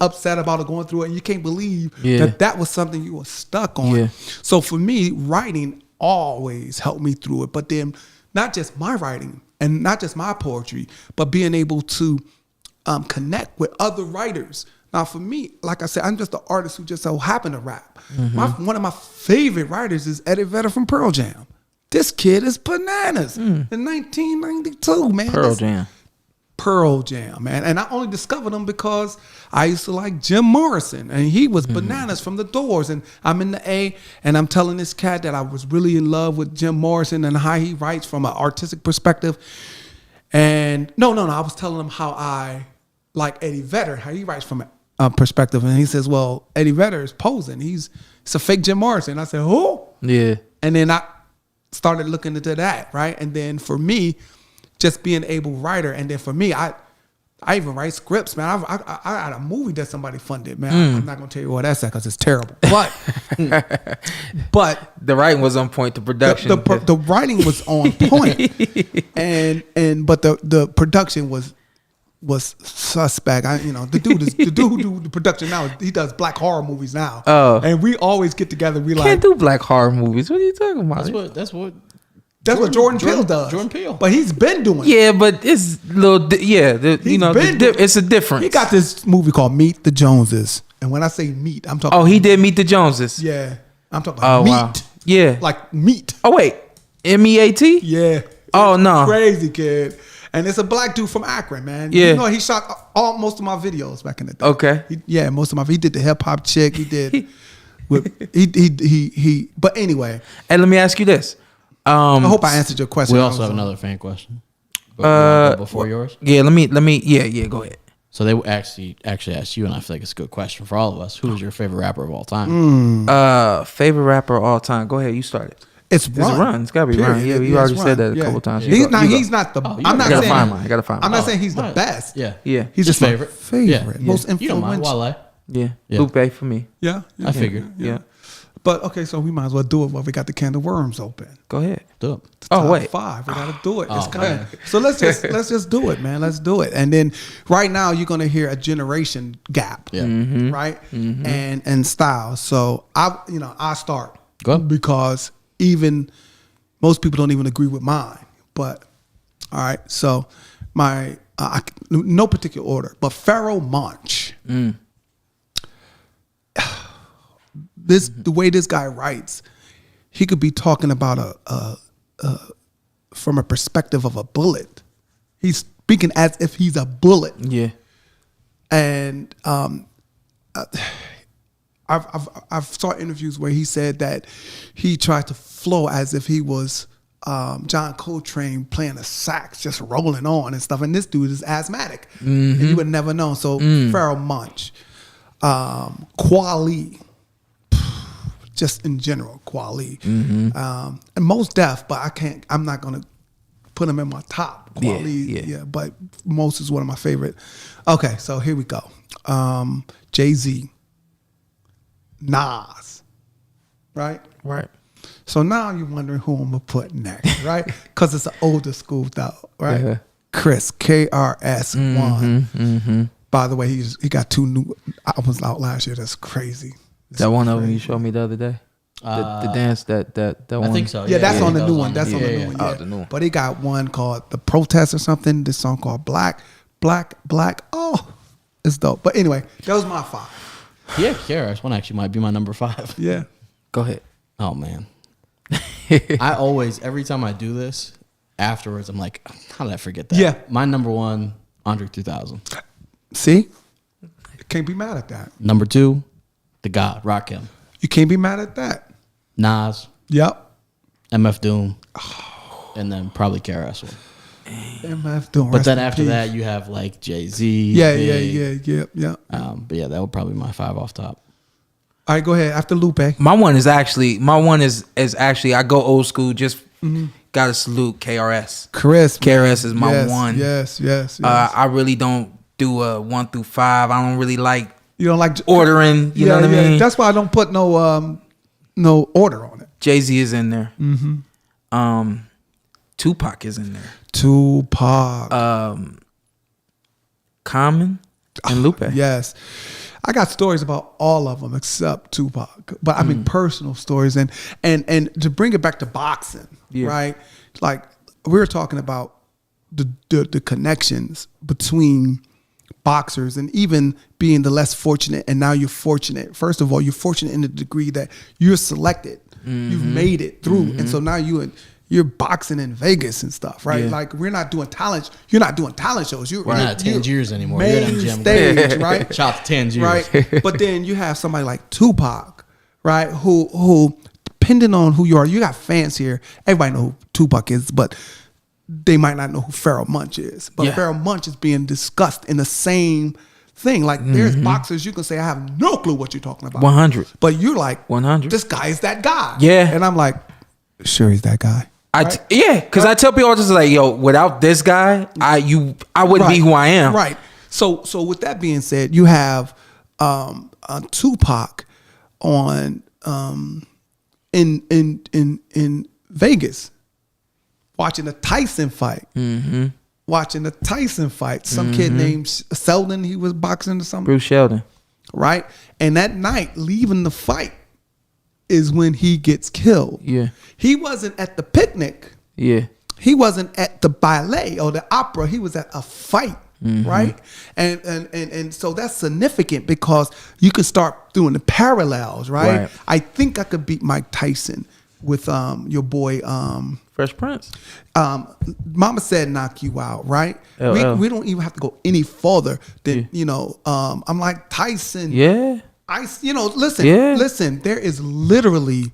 upset about or going through it, and you can't believe that was something you were stuck on. Yeah. So for me, writing always helped me through it. But then not just my writing and not just my poetry, but being able to connect with other writers. Now, for me, like I said, I'm just an artist who just so happened to rap. One of my favorite writers is Eddie Vedder from Pearl Jam. This kid is bananas in 1992, man. Pearl Jam, man. And I only discovered him because I used to like Jim Morrison, and he was bananas from the Doors. And I'm in the A, and I'm telling this cat that I was really in love with Jim Morrison and how he writes from an artistic perspective. And no, I was telling him how I like Eddie Vedder, how he writes from a perspective. And he says, well, Eddie Vedder is posing. It's a fake Jim Morrison. I said, who? Yeah. And then I started looking into that, right? And then for me, just being able writer, and then for me, I even write scripts, man. I had a movie that somebody funded, man. I'm not gonna tell you what that's at because it's terrible. But the writing was on point. The production, the writing was on point, but the production was suspect. The dude who do the production now, he does black horror movies now. Oh, and we always get together. We can't do black horror movies. What are you talking about? That's what Jordan Peele does. Jordan Peele. But he's been doing it. Yeah, but it's a little, it's a difference. He got this movie called Meet the Joneses. And when I say meet, I'm talking. Oh, he did Meet the Joneses. Yeah. I'm talking about meat. Wow. Yeah. Like meat. Oh, wait. MEAT? Yeah. Oh, no. Crazy kid. And it's a black dude from Akron, man. Yeah. He shot most of my videos back in the day. Okay. He did the hip hop chick. He did. But anyway. And let me ask you this. I hope I answered your question. We also have another fan question. Before yours? Yeah, let me go ahead. So they actually asked you, and I feel like it's a good question for all of us. Who's your favorite rapper of all time? Favorite rapper of all time. Go ahead, you start it. It's Run. It's gotta be Run. Yeah, you already said that a couple times. He's not the. I'm not saying. I gotta find mine. I'm not saying he's the best. Yeah. He's just favorite. Most influential. You don't mind Wale? Yeah. Lupe for me. Yeah. I figured. Yeah. But okay, so we might as well do it while we got the can of worms open. Go ahead. Do it. Oh wait, 5. We gotta do it. It's coming. So let's just do it, man. Let's do it. And then right now you're gonna hear a generation gap, right? And style. So I start. Go ahead. because even most people don't even agree with mine. But all right, so my no particular order, but Pharaoh Monch. The way this guy writes, he could be talking about from a perspective of a bullet. He's speaking as if he's a bullet. Yeah. And I've saw interviews where he said that he tried to flow as if he was John Coltrane playing a sax, just rolling on and stuff. And this dude is asthmatic, and you would never know. So Pharaoh Monch, Kweli, just in general, Kweli, and Most Def, but I'm not gonna put him in my top. Kweli, yeah, but Most is one of my favorite. Okay, so here we go. Jay-Z, Nas, right? Right. So now you're wondering who I'm gonna put next, right? Because it's an older school though, right? Yeah. Chris, KRS-One. By the way, he got 2 new albums out last year. That's crazy. That one of them you showed me the other day. The dance that one. I think so. Yeah, that's on the that new was one. That's on the new one. Oh, Yeah. the new one. But he got one called The Protest or something. This song called Black. Oh, it's dope. But anyway, that was my 5. Yeah, KRS-One actually might be my number 5. Yeah. Go ahead. Oh man. I always, every time I do this, afterwards I'm like, how did I forget that? Yeah. My number 1, Andre 3000. See? Can't be mad at that. Number 2, The God, Rakim. You can't be mad at that. Nas, Yep. MF Doom, and then probably KRS-One. MF doing. But then after that, you have like Jay-Z. Yeah. But yeah, that would probably be my 5 off top. All right, go ahead. After Lupe. My one is actually I go old school. Just gotta salute KRS. Chris. KRS is my one. Yes. I really don't do a 1 through 5. I don't really like You don't like ordering. You know what I mean? That's why I don't put no order on it. Jay-Z is in there. Tupac is in there. Tupac. Common and Lupe. Yes. I got stories about all of them except Tupac. But I mean personal stories and to bring it back to boxing, right? Like we were talking about the connections between boxers and even being the less fortunate, and now you're fortunate. First of all, you're fortunate in the degree that you're selected. You've made it through. And so now you're boxing in Vegas and stuff, right? Yeah. Like we're not doing talent. You're not doing talent shows. We're not at Tangiers anymore. You're at Main MGM. stage, right? Shout out to Tangiers. Right. But then you have somebody like Tupac, right? Who depending on who you are, you got fans here. Everybody know who Tupac is, but they might not know who Pharaoh Monch is. But Pharaoh Monch is being discussed in the same thing. Like there's boxers you can say, I have no clue what you're talking about. 100. But you're like, 100. this guy is that guy. Yeah. And I'm like, sure he's that guy. Because I tell people all this like, yo, without this guy, I wouldn't be who I am. Right. So with that being said, you have Tupac on in Vegas watching a Tyson fight. Watching the Tyson fight. Some kid named Sheldon, he was boxing or something. Bruce Sheldon. Right? And that night, leaving the fight is when he gets killed. Yeah. He wasn't at the picnic. Yeah. He wasn't at the ballet or the opera. He was at a fight. Right? And so that's significant because you could start doing the parallels, right? I think I could beat Mike Tyson with your boy Fresh Prince. Mama said knock you out, right? We don't even have to go any further than I'm like Tyson. Yeah. Listen, there is literally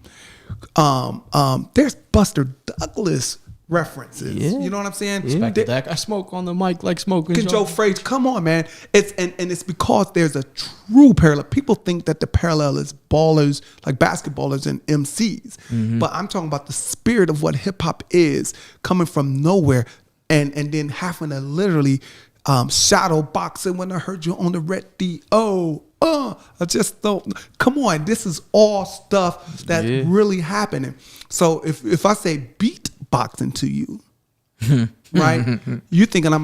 there's Buster Douglas references. Yeah. You know what I'm saying? Respect to that. I smoke on the mic like smoking Joe Frazier. Come on, man. It's and it's because there's a true parallel. People think that the parallel is ballers, like basketballers and MCs. But I'm talking about the spirit of what hip hop is coming from nowhere and then having to literally shadow boxing when I heard you on the red D.O. I just don't. Come on, this is all stuff that's really happening. So if I say beat boxing to you, right? You thinking I'm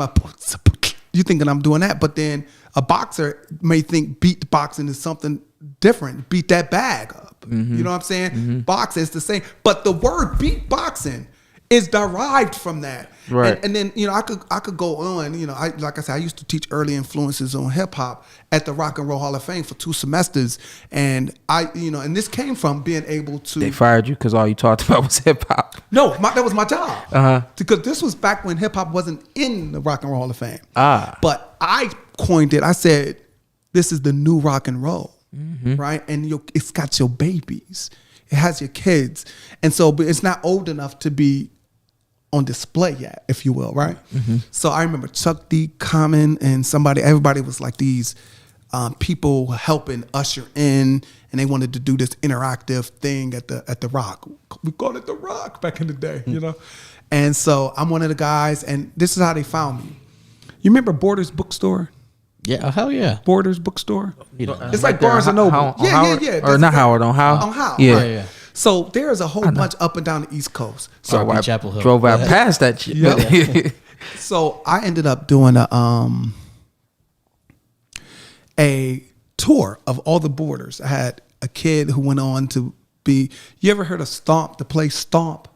doing that, but then a boxer may think beat boxing is something different. Beat that bag up. You know what I'm saying? Boxing is the same, but the word beatboxing is derived from that. Right. And then, you know, I could go on, you know, like I said, I used to teach early influences on hip hop at the Rock and Roll Hall of Fame for 2 semesters. And and this came from being able to. They fired you because all you talked about was hip hop. No, that was my job. Uh-huh. Because this was back when hip hop wasn't in the Rock and Roll Hall of Fame. But I coined it. I said, this is the new rock and roll, right? And it's got your babies. It has your kids. And so, but it's not old enough to be on display yet, if you will, right? So I remember Chuck D, Common, and everybody was like these people helping usher in, and they wanted to do this interactive thing at the Rock. We called it the Rock back in the day, you know? And so I'm one of the guys, and this is how they found me. You remember Borders Bookstore? Yeah, hell yeah. Borders Bookstore? You know, It's like Barnes and Noble. Yeah. Or not Howard, on How? On How. Yeah. Right. yeah. So there's a whole bunch up and down the East Coast. So R.I.P. I Chapel Hill. drove out past that shit. Yep. So I ended up doing a tour of all the borders. I had a kid who went on to be. You ever heard of Stomp? The play Stomp?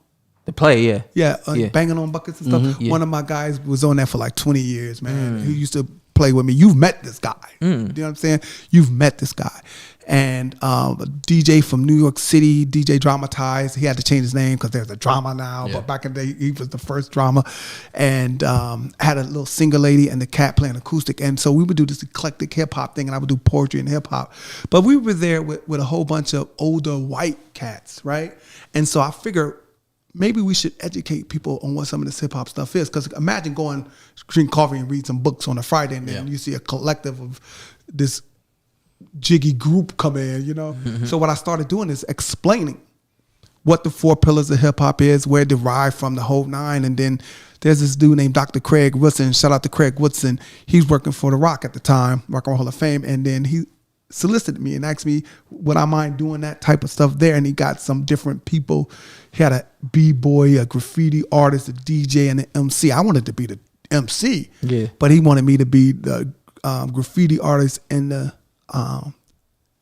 The play, yeah. Yeah, banging on buckets and stuff. Yeah. One of my guys was on there for like 20 years, man. Who used to play with me. You've met this guy. You know what I'm saying? You've met this guy. And a DJ from New York City, DJ Dramatized. He had to change his name because there's a drama now. Yeah. But back in the day, he was the first drama. And had a little singer lady and the cat playing acoustic. And so we would do this eclectic hip hop thing, and I would do poetry and hip hop. But we were there with a whole bunch of older white cats, right? And so I figured maybe we should educate people on what some of this hip hop stuff is. Because imagine going drink coffee and read some books on a Friday, and then you see a collective of this jiggy group come in, you know? So what I started doing is explaining what the 4 pillars of hip hop is, where it derived from, the whole 9. And then there's this dude named Dr. Craig Woodson. Shout out to Craig Woodson. He's working for the Rock at the time, Rock and Roll Hall of Fame. And then he solicited me and asked me, would I mind doing that type of stuff there? And he got some different people. He had a B-boy, a graffiti artist, a DJ, and an MC. I wanted to be the MC, but he wanted me to be the graffiti artist and the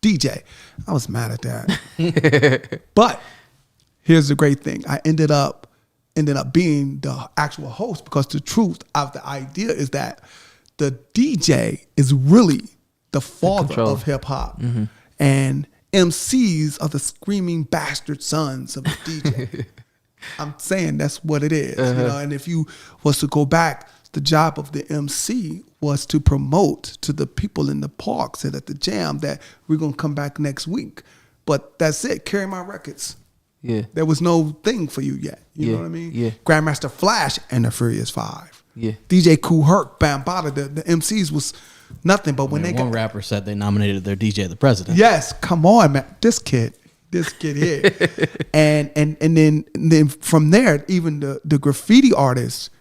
DJ. I was mad at that. But here's the great thing. I ended up being the actual host, because the truth of the idea is that the DJ is really the father of hip hop. And MCs are the screaming bastard sons of the DJ. I'm saying that's what it is. You know, and if you was to go back, the job of the MC was to promote to the people in the parks and at the jam that we're going to come back next week. But that's it. Carry my records. Yeah. There was no thing for you yet. You know what I mean? Yeah. Grandmaster Flash and the Furious 5. Yeah. DJ Kool Herc, Bambaataa, the MCs was nothing. But when one rapper said they nominated their DJ the president. Yes, come on, man. This kid here. and then from there, even the graffiti artists,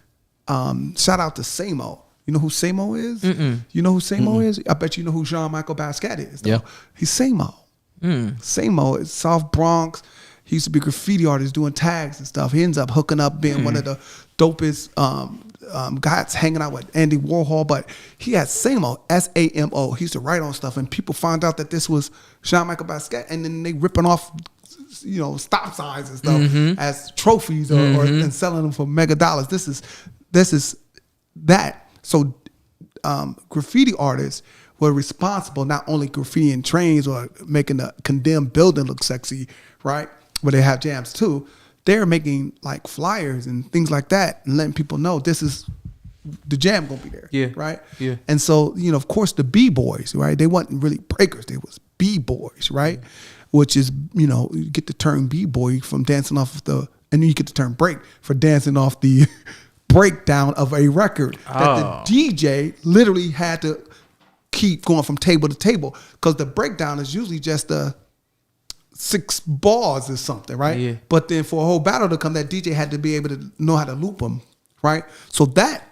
shout out to Samo. You know who Samo is? You know who Samo is? I bet you know who Jean-Michael Basquiat is. Though. Yeah. He's Samo. Samo is South Bronx. He used to be a graffiti artist doing tags and stuff. He ends up hooking up being one of the dopest guys hanging out with Andy Warhol. But he had Samo, S-A-M-O. He used to write on stuff, and people found out that this was Jean-Michael Basquiat, and then they ripping off, you know, stop signs and stuff as trophies or and selling them for mega dollars. This is that. So graffiti artists were responsible, not only graffitiing trains or making a condemned building look sexy, right? Where they have jams too. They're making like flyers and things like that and letting people know this is the jam gonna be there. Yeah. Right? Yeah. And so, you know, of course the B-boys, right? They wasn't really breakers, they was B-boys, right? Which is, you know, you get the term B-boy from dancing off and then you get the term break for dancing off the breakdown of a record that the DJ literally had to keep going from table to table, because the breakdown is usually just 6 bars or something, right? Yeah. But then for a whole battle to come, that DJ had to be able to know how to loop them, right? So that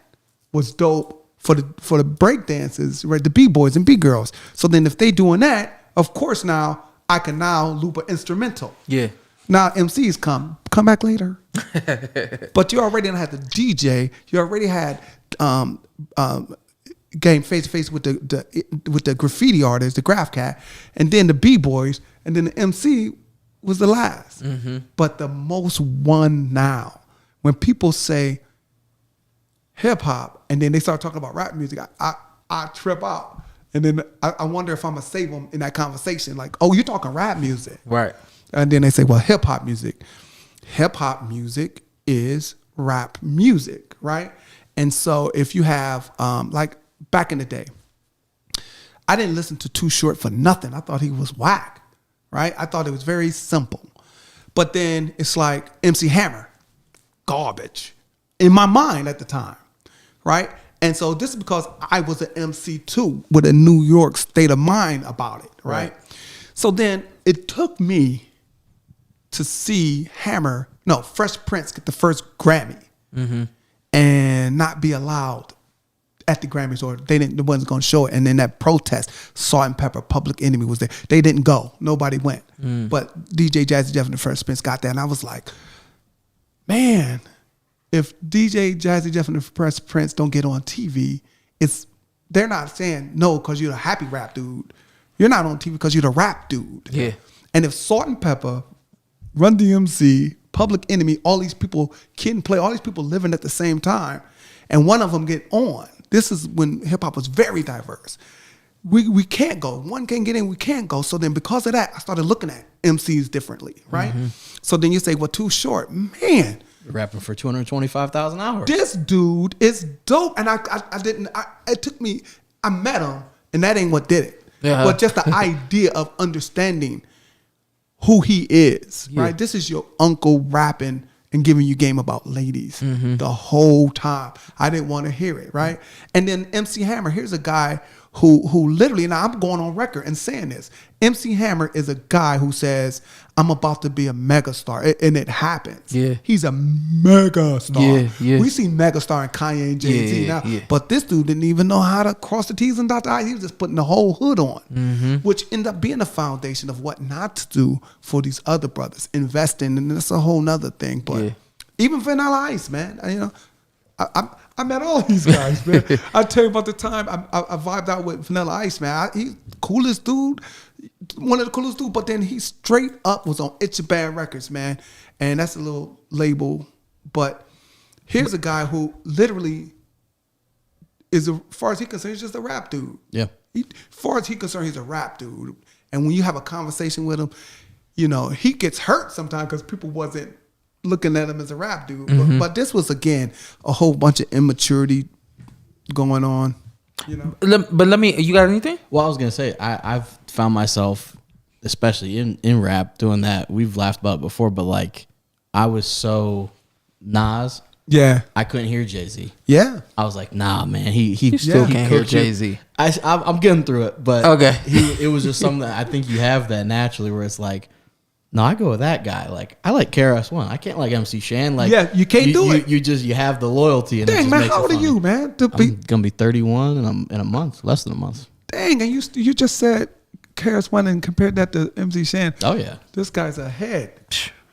was dope for the break dancers, right? The B-boys and B-girls. So then if they doing that, of course now I can now loop an instrumental. Yeah. Now MCs come back later. But you already had the DJ. You already had came face to face with the graffiti artist, the graph cat, and then the b-boys, and then the MC was the last. But the most one now, when people say hip hop and then they start talking about rap music, I trip out. And then I wonder if I'm gonna save them in that conversation. Like, oh, you're talking rap music, Right. And then they say, well, hip hop music. Hip hop music is rap music, right? And so if you have, like back in the day, I didn't listen to Too Short for nothing. I thought he was whack, right? I thought it was very simple. But then it's like MC Hammer, garbage in my mind at the time, right? And so this is because I was an MC too, with a New York state of mind about it, right? So then it took me to see Fresh Prince get the first Grammy and not be allowed at the Grammys, or they wasn't going to show it. And then that protest, Salt and Pepper, Public Enemy was there. They didn't go. Nobody went. But DJ Jazzy Jeff and the Fresh Prince got there, and I was like, man, if DJ Jazzy Jeff and the Fresh Prince don't get on TV, they're not saying no because you're a happy rap dude. You're not on TV because you're the rap dude. Yeah. And if Salt and Pepper, Run DMC, Public Enemy, all these people, Kid and Play, all these people living at the same time, and one of them get on. This is when hip hop was very diverse. We can't go. One can't get in, we can't go. So then because of that, I started looking at MCs differently, right? So then you say, well, Too Short, man. Rapping for 225,000 hours. This dude is dope. And I met him, and that ain't what did it. But just the idea of understanding who he is, right? This is your uncle rapping and giving you game about ladies the whole time. I didn't want to hear it, right? And then MC Hammer, here's a guy who literally, now I'm going on record and saying this, MC Hammer is a guy who says, I'm about to be a megastar, and it happens. Yeah. He's a megastar. Yeah. We see megastar in Kanye and Jay-Z now, but this dude didn't even know how to cross the T's and dot the I's. He was just putting the whole hood on, which ended up being the foundation of what not to do for these other brothers, investing, and that's a whole nother thing. But even Vanilla Ice, man, I met all these guys, man. I tell you about the time I vibed out with Vanilla Ice, man. He's the coolest dude, one of the coolest dudes. But then he straight up was on Ichiban Records, man, and that's a little label. But here's a guy who literally is, as far as he's concerned, he's just a rap dude. Yeah. As far as he's concerned, he's a rap dude. And when you have a conversation with him, you know, he gets hurt sometimes because people wasn't looking at him as a rap dude. But this was, again, a whole bunch of immaturity going on, you know. But let me, you got anything? Well, I was going to say, I've found myself, especially in rap, doing that. We've laughed about it before, but like, I was so Nas. Yeah. I couldn't hear Jay-Z. Yeah. I was like, nah, man. He still can't hear cooked you. Jay-Z. I'm getting through it, but okay. It was just something that I think you have that naturally where it's like, no, I go with that guy. Like, I like KRS-One. I can't like MC Shan. Like, yeah, you can't do it. You have the loyalty. And dang, it just man, makes how old are you, man? I'm gonna be 31 in a month, less than a month. Dang, and you just said KRS-One and compared that to MC Shan. Oh yeah, this guy's ahead.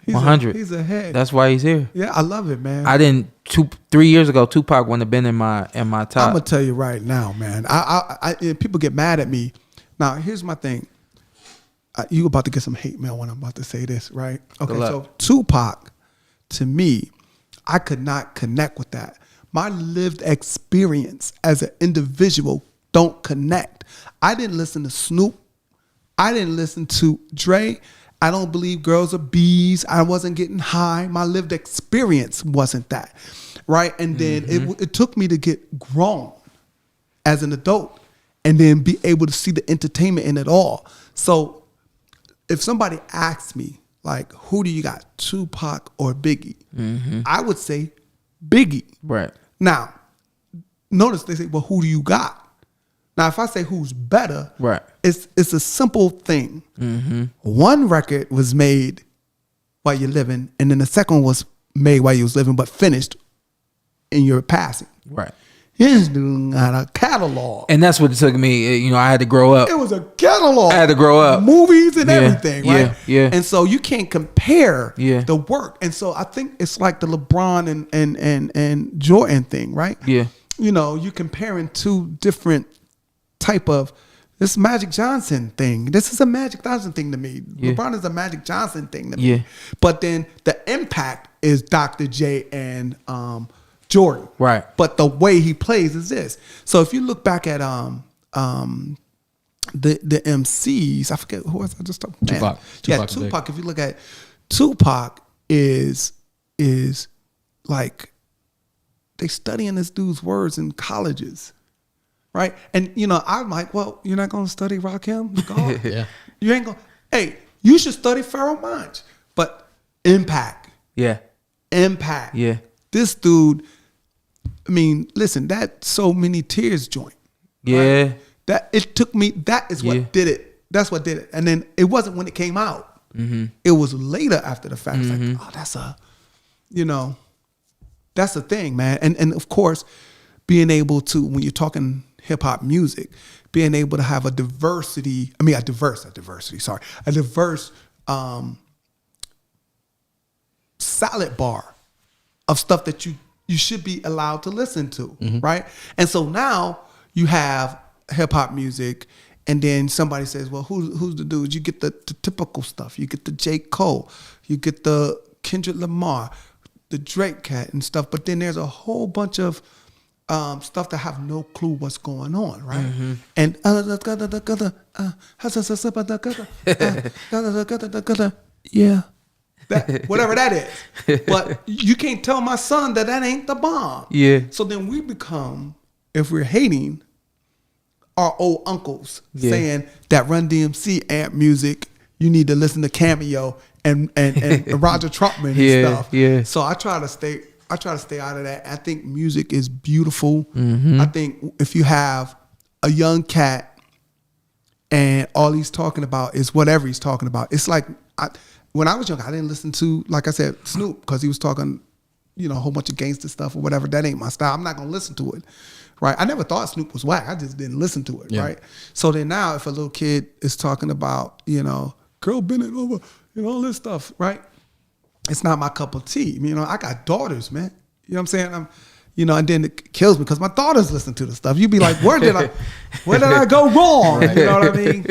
100. He's ahead. That's why he's here. Yeah, I love it, man. I didn't 3 years ago. Tupac wouldn't have been in my top. I'm gonna tell you right now, man. I people get mad at me. Now, here's my thing. You about to get some hate mail when I'm about to say this, right? Okay, so Tupac, to me, I could not connect with that. My lived experience as an individual don't connect. I didn't listen to Snoop. I didn't listen to Dre. I don't believe girls are bees. I wasn't getting high. My lived experience wasn't that, right? And then it took me to get grown as an adult and then be able to see the entertainment in it all. So if somebody asks me, like, who do you got, Tupac or Biggie? I would say Biggie. Right. Now, notice they say, well, who do you got? Now, if I say who's better, right, it's a simple thing. One record was made while you're living, and then the second one was made while you was living, but finished in your passing. Right. His dude got a catalog. And that's what it took me. You know, I had to grow up. It was a catalog. I had to grow up. Movies and everything, right? Yeah. And so you can't compare the work. And so I think it's like the LeBron and Jordan thing, right? Yeah. you're comparing two different type of. This Magic Johnson thing. This is a Magic Johnson thing to me. Yeah. LeBron is a Magic Johnson thing to Yeah. me. But then the impact is Dr. J and Jordan. Right. But the way he plays is this. So if you look back at the MCs, I forget who was I just talking about. Tupac. Tupac. If you look at Tupac is like they studying this dude's words in colleges. Right. And, I'm like, well, you're not going to study Rakim? God. Yeah. You ain't going to. Hey, you should study Pharoah Monch. But impact. Yeah. Impact. Yeah. This dude, I mean, listen, that So Many Tears joint. Yeah. Right? That it took me, that is what Yeah. did it. That's what did it. And then it wasn't when it came out. Mm-hmm. It was later after the fact. It's Mm-hmm. like, that's a thing, man. And of course, being able to, when you're talking hip hop music, being able to have a diverse salad bar of stuff that you should be allowed to listen to, right? And so now you have hip hop music, and then somebody says, well, who's the dude? You get the typical stuff. You get the J. Cole. You get the Kendrick Lamar, the Drake cat and stuff. But then there's a whole bunch of stuff that have no clue what's going on, right? And yeah, that, whatever that is. But you can't tell my son that ain't the bomb. Yeah. So then we become, if we're hating, our old uncles saying that Run DMC amp music, you need to listen to Cameo and Roger Troutman and stuff. Yeah. So I try to stay out of that. I think music is beautiful. I think if you have a young cat and all he's talking about is whatever he's talking about, it's like when I was young, I didn't listen to, like I said, Snoop, because he was talking, a whole bunch of gangster stuff or whatever. That ain't my style. I'm not gonna listen to it, right? I never thought Snoop was whack. I just didn't listen to it, right? So then now, if a little kid is talking about, girl bending over, all this stuff, right? It's not my cup of tea. I got daughters, man. You know what I'm saying? And then it kills me because my daughters listen to the stuff. You be like, where did I go wrong? You know what I mean?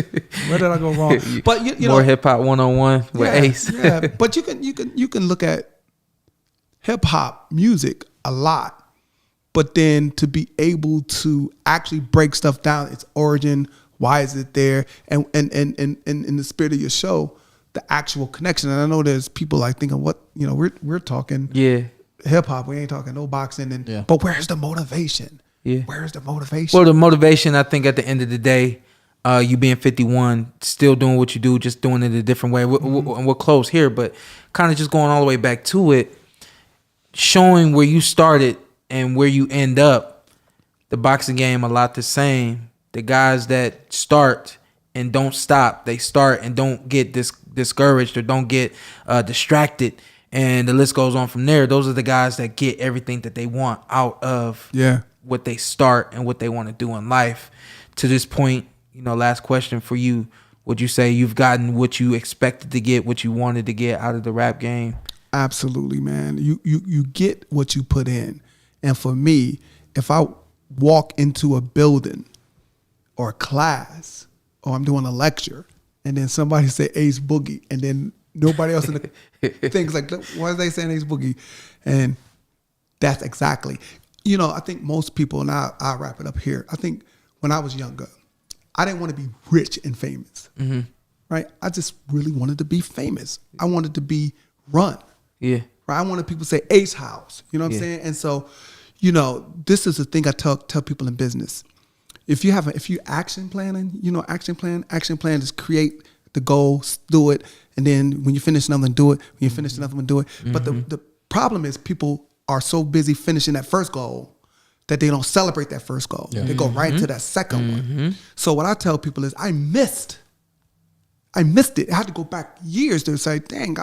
Where did I go wrong? But you More know, hip hop 101 with Ace. yeah. But you can look at hip hop music a lot, but then to be able to actually break stuff down, its origin, why is it there, and in the spirit of your show, the actual connection. And I know there's people like thinking, what we're talking hip hop, we ain't talking no boxing, but where's the motivation? Yeah. Where's the motivation? Well, the motivation, I think, at the end of the day, you being 51, still doing what you do, just doing it a different way. We'll close here, but kind of just going all the way back to it, showing where you started and where you end up. The boxing game, a lot the same. The guys that start and don't stop, they start and don't get discouraged or don't get distracted, and the list goes on from there. Those are the guys that get everything that they want out of what they start and what they want to do in life. To this point, last question for you. Would you say you've gotten what you expected to get, what you wanted to get out of the rap game? Absolutely, man. You get what you put in. And for me, if I walk into a building or a class or I'm doing a lecture and then somebody say Ace Boogie and then nobody else in the things like, why are they saying Ace Boogie? And that's exactly, I think most people, and I'll wrap it up here. I think when I was younger, I didn't want to be rich and famous, right? I just really wanted to be famous. I wanted to be run. Yeah. Right? I wanted people to say Ace House. You know what I'm saying? And so, this is the thing I tell people in business. If you action planning, action plan is create the goal, do it, and then when you finish another one, do it. When you finish another one, do it. But the problem is people are so busy finishing that first goal that they don't celebrate that first goal. Yeah. They go right to that second one. So what I tell people is I missed it. I had to go back years to say, dang,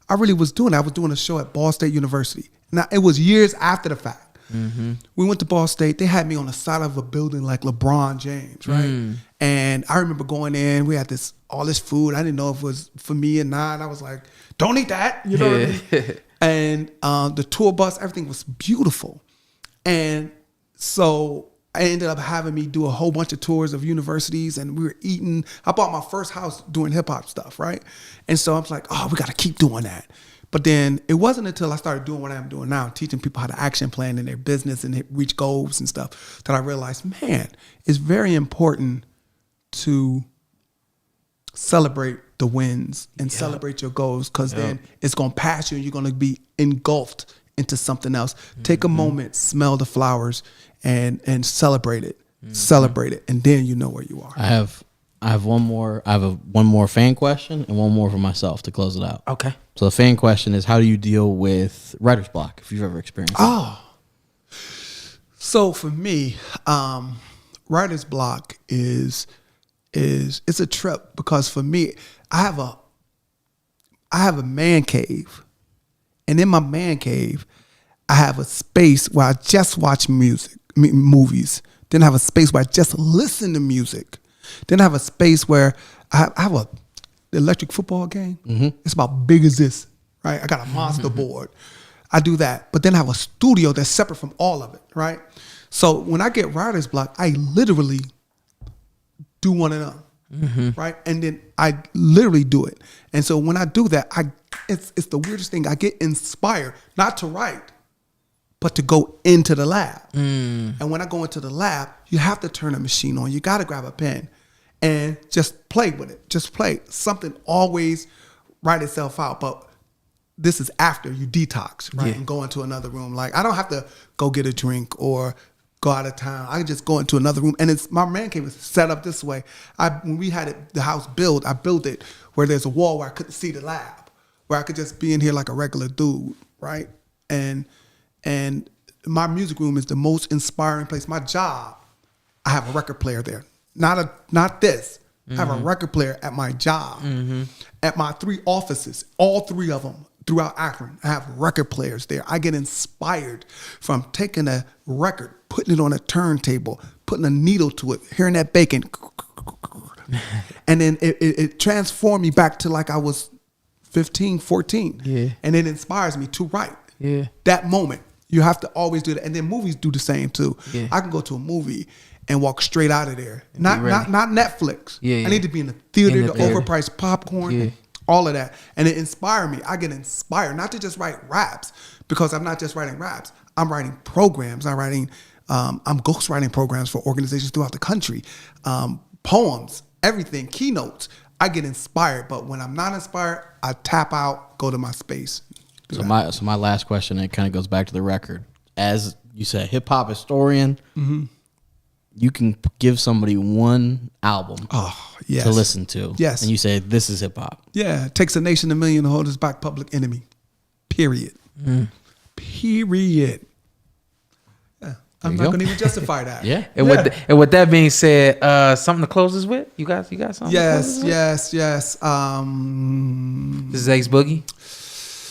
I really was doing it. I was doing a show at Ball State University. Now, it was years after the fact. We went to Ball State. They had me on the side of a building like LeBron James, right? And I remember going in. We had all this food. I didn't know if it was for me or not. I was like, don't eat that. You know what I mean? And the tour bus, everything was beautiful. And So I ended up having me do a whole bunch of tours of universities, and we were eating. I bought my first house doing hip hop stuff, right? And so I was like, oh, we got to keep doing that. But then it wasn't until I started doing what I'm doing now, teaching people how to action plan in their business and reach goals and stuff, that I realized, man, it's very important to celebrate the wins and celebrate your goals, because then it's going to pass you and you're going to be engulfed into something else. Take a moment, smell the flowers, and celebrate it. Celebrate it, and then you know where you are. I have one more. I have one more fan question and one more for myself to close it out. Okay. So the fan question is, how do you deal with writer's block, if you've ever experienced it? Oh. So for me, writer's block is it's a trip, because for me, I have a man cave, and in my man cave, I have a space where I just watch movies. Then I have a space where I just listen to music. Then I have a space where I have a electric football game. It's about big as this, right? I got a monster board. I do that. But then I have a studio that's separate from all of it, right? So when I get writer's block, I literally do one of them, right? And then I literally do it. And so when I do that, it's the weirdest thing. I get inspired, not to write, but to go into the lab. And when I go into the lab, you have to turn the machine on. You got to grab a pen and just play with it. Just play. Something always write itself out. But this is after you detox, right? And go into another room. Like, I don't have to go get a drink or go out of town. I can just go into another room. And it's my man cave is set up this way. When we had the house built, I built it where there's a wall where I couldn't see the lab, where I could just be in here like a regular dude, right? And my music room is the most inspiring place. My job, I have a record player there. Not this. I have a record player at my job. At my 3 offices, all 3 of them throughout Akron, I have record players there. I get inspired from taking a record, putting it on a turntable, putting a needle to it, hearing that bacon. And then it transformed me back to like I was 15, 14. Yeah. And it inspires me to write. Yeah. That moment. You have to always do that. And then movies do the same too. Yeah. I can go to a movie and walk straight out of there. Not Netflix. Yeah. I need to be in the theater, the overpriced popcorn, all of that. And it inspired me. I get inspired not to just write raps, because I'm not just writing raps. I'm writing programs. I'm ghostwriting programs for organizations throughout the country. Poems, everything, keynotes. I get inspired, but when I'm not inspired, I tap out, go to my space. So my last question, it kind of goes back to the record. As you said, hip hop historian, you can give somebody one album to listen to. Yes. And you say, this is hip hop. Yeah. It takes a nation a million to hold us back, Public Enemy. Period. Period. Yeah. I'm not going to even justify that. Yeah. And with that being said, something to close us with? You got something? Yes. This is Ace Boogie.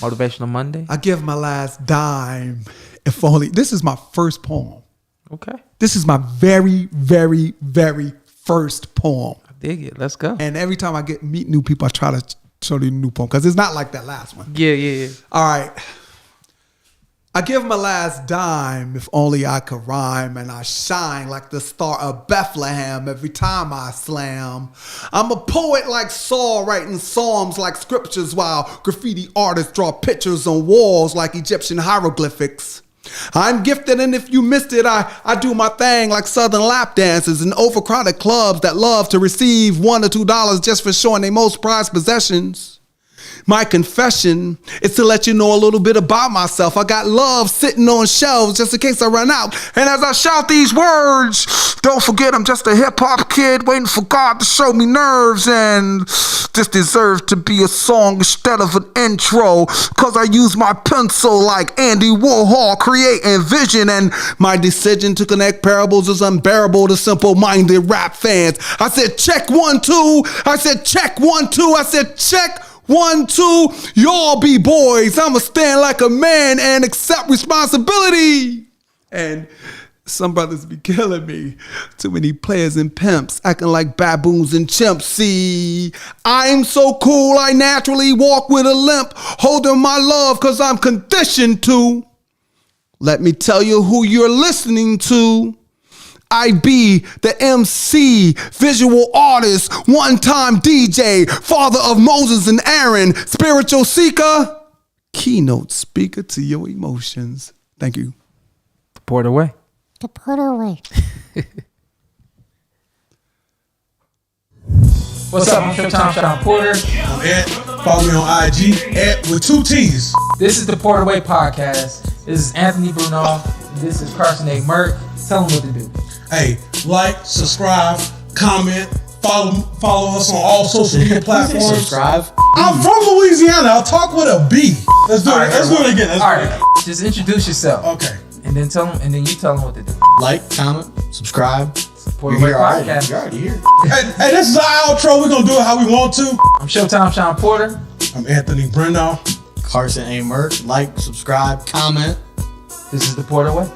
Motivational Monday. I give my last dime. If only. This is my first poem. Okay. This is my very, very, very first poem. I dig it. Let's go. And every time I meet new people, I try to show them a new poem, because it's not like that last one. Yeah. All right. I give my last dime, if only I could rhyme, and I shine like the star of Bethlehem every time I slam. I'm a poet like Saul, writing psalms like scriptures, while graffiti artists draw pictures on walls like Egyptian hieroglyphics. I'm gifted, and if you missed it, I do my thing like southern lap dancers in overcrowded clubs that love to receive $1 or $2 just for showing their most prized possessions. My confession is to let you know a little bit about myself. I got love sitting on shelves just in case I run out. And as I shout these words, don't forget I'm just a hip-hop kid waiting for God to show me nerves. And this deserves to be a song instead of an intro, because I use my pencil like Andy Warhol, creating vision. And my decision to connect parables is unbearable to simple-minded rap fans. I said, check 1, 2. I said, check 1, 2. I said, check 1, 2, y'all be boys. I'ma stand like a man and accept responsibility. And some brothers be killing me. Too many players and pimps acting like baboons and chimps. See, I'm so cool, I naturally walk with a limp, holding my love cause I'm conditioned to. Let me tell you who you're listening to. I be the MC, visual artist, one-time DJ, father of Moses and Aaron, spiritual seeker, keynote speaker to your emotions. Thank you. The Porter way. The Porter way. What's up? I'm Showtime, Shawn Porter. I'm Ed. Follow me on IG, Ed with 2 T's. This is the Porter Way Podcast. This is Anthony Brenagh. This is Carson Merk. Tell them what to do. Hey, like, subscribe, comment, follow us on all social media platforms. Subscribe. I'm from Louisiana. I'll talk with a B. Let's do it. Let's do it again. All right. Just introduce yourself. Okay. And then you tell them what to do. Like, comment, subscribe. Porter Way Podcast. You're already here. Hey, this is our outro. We're going to do it how we want to. I'm Showtime Shawn Porter. I'm Anthony Brenagh. Carson Merk. Like, subscribe, comment. This is the Porter Way.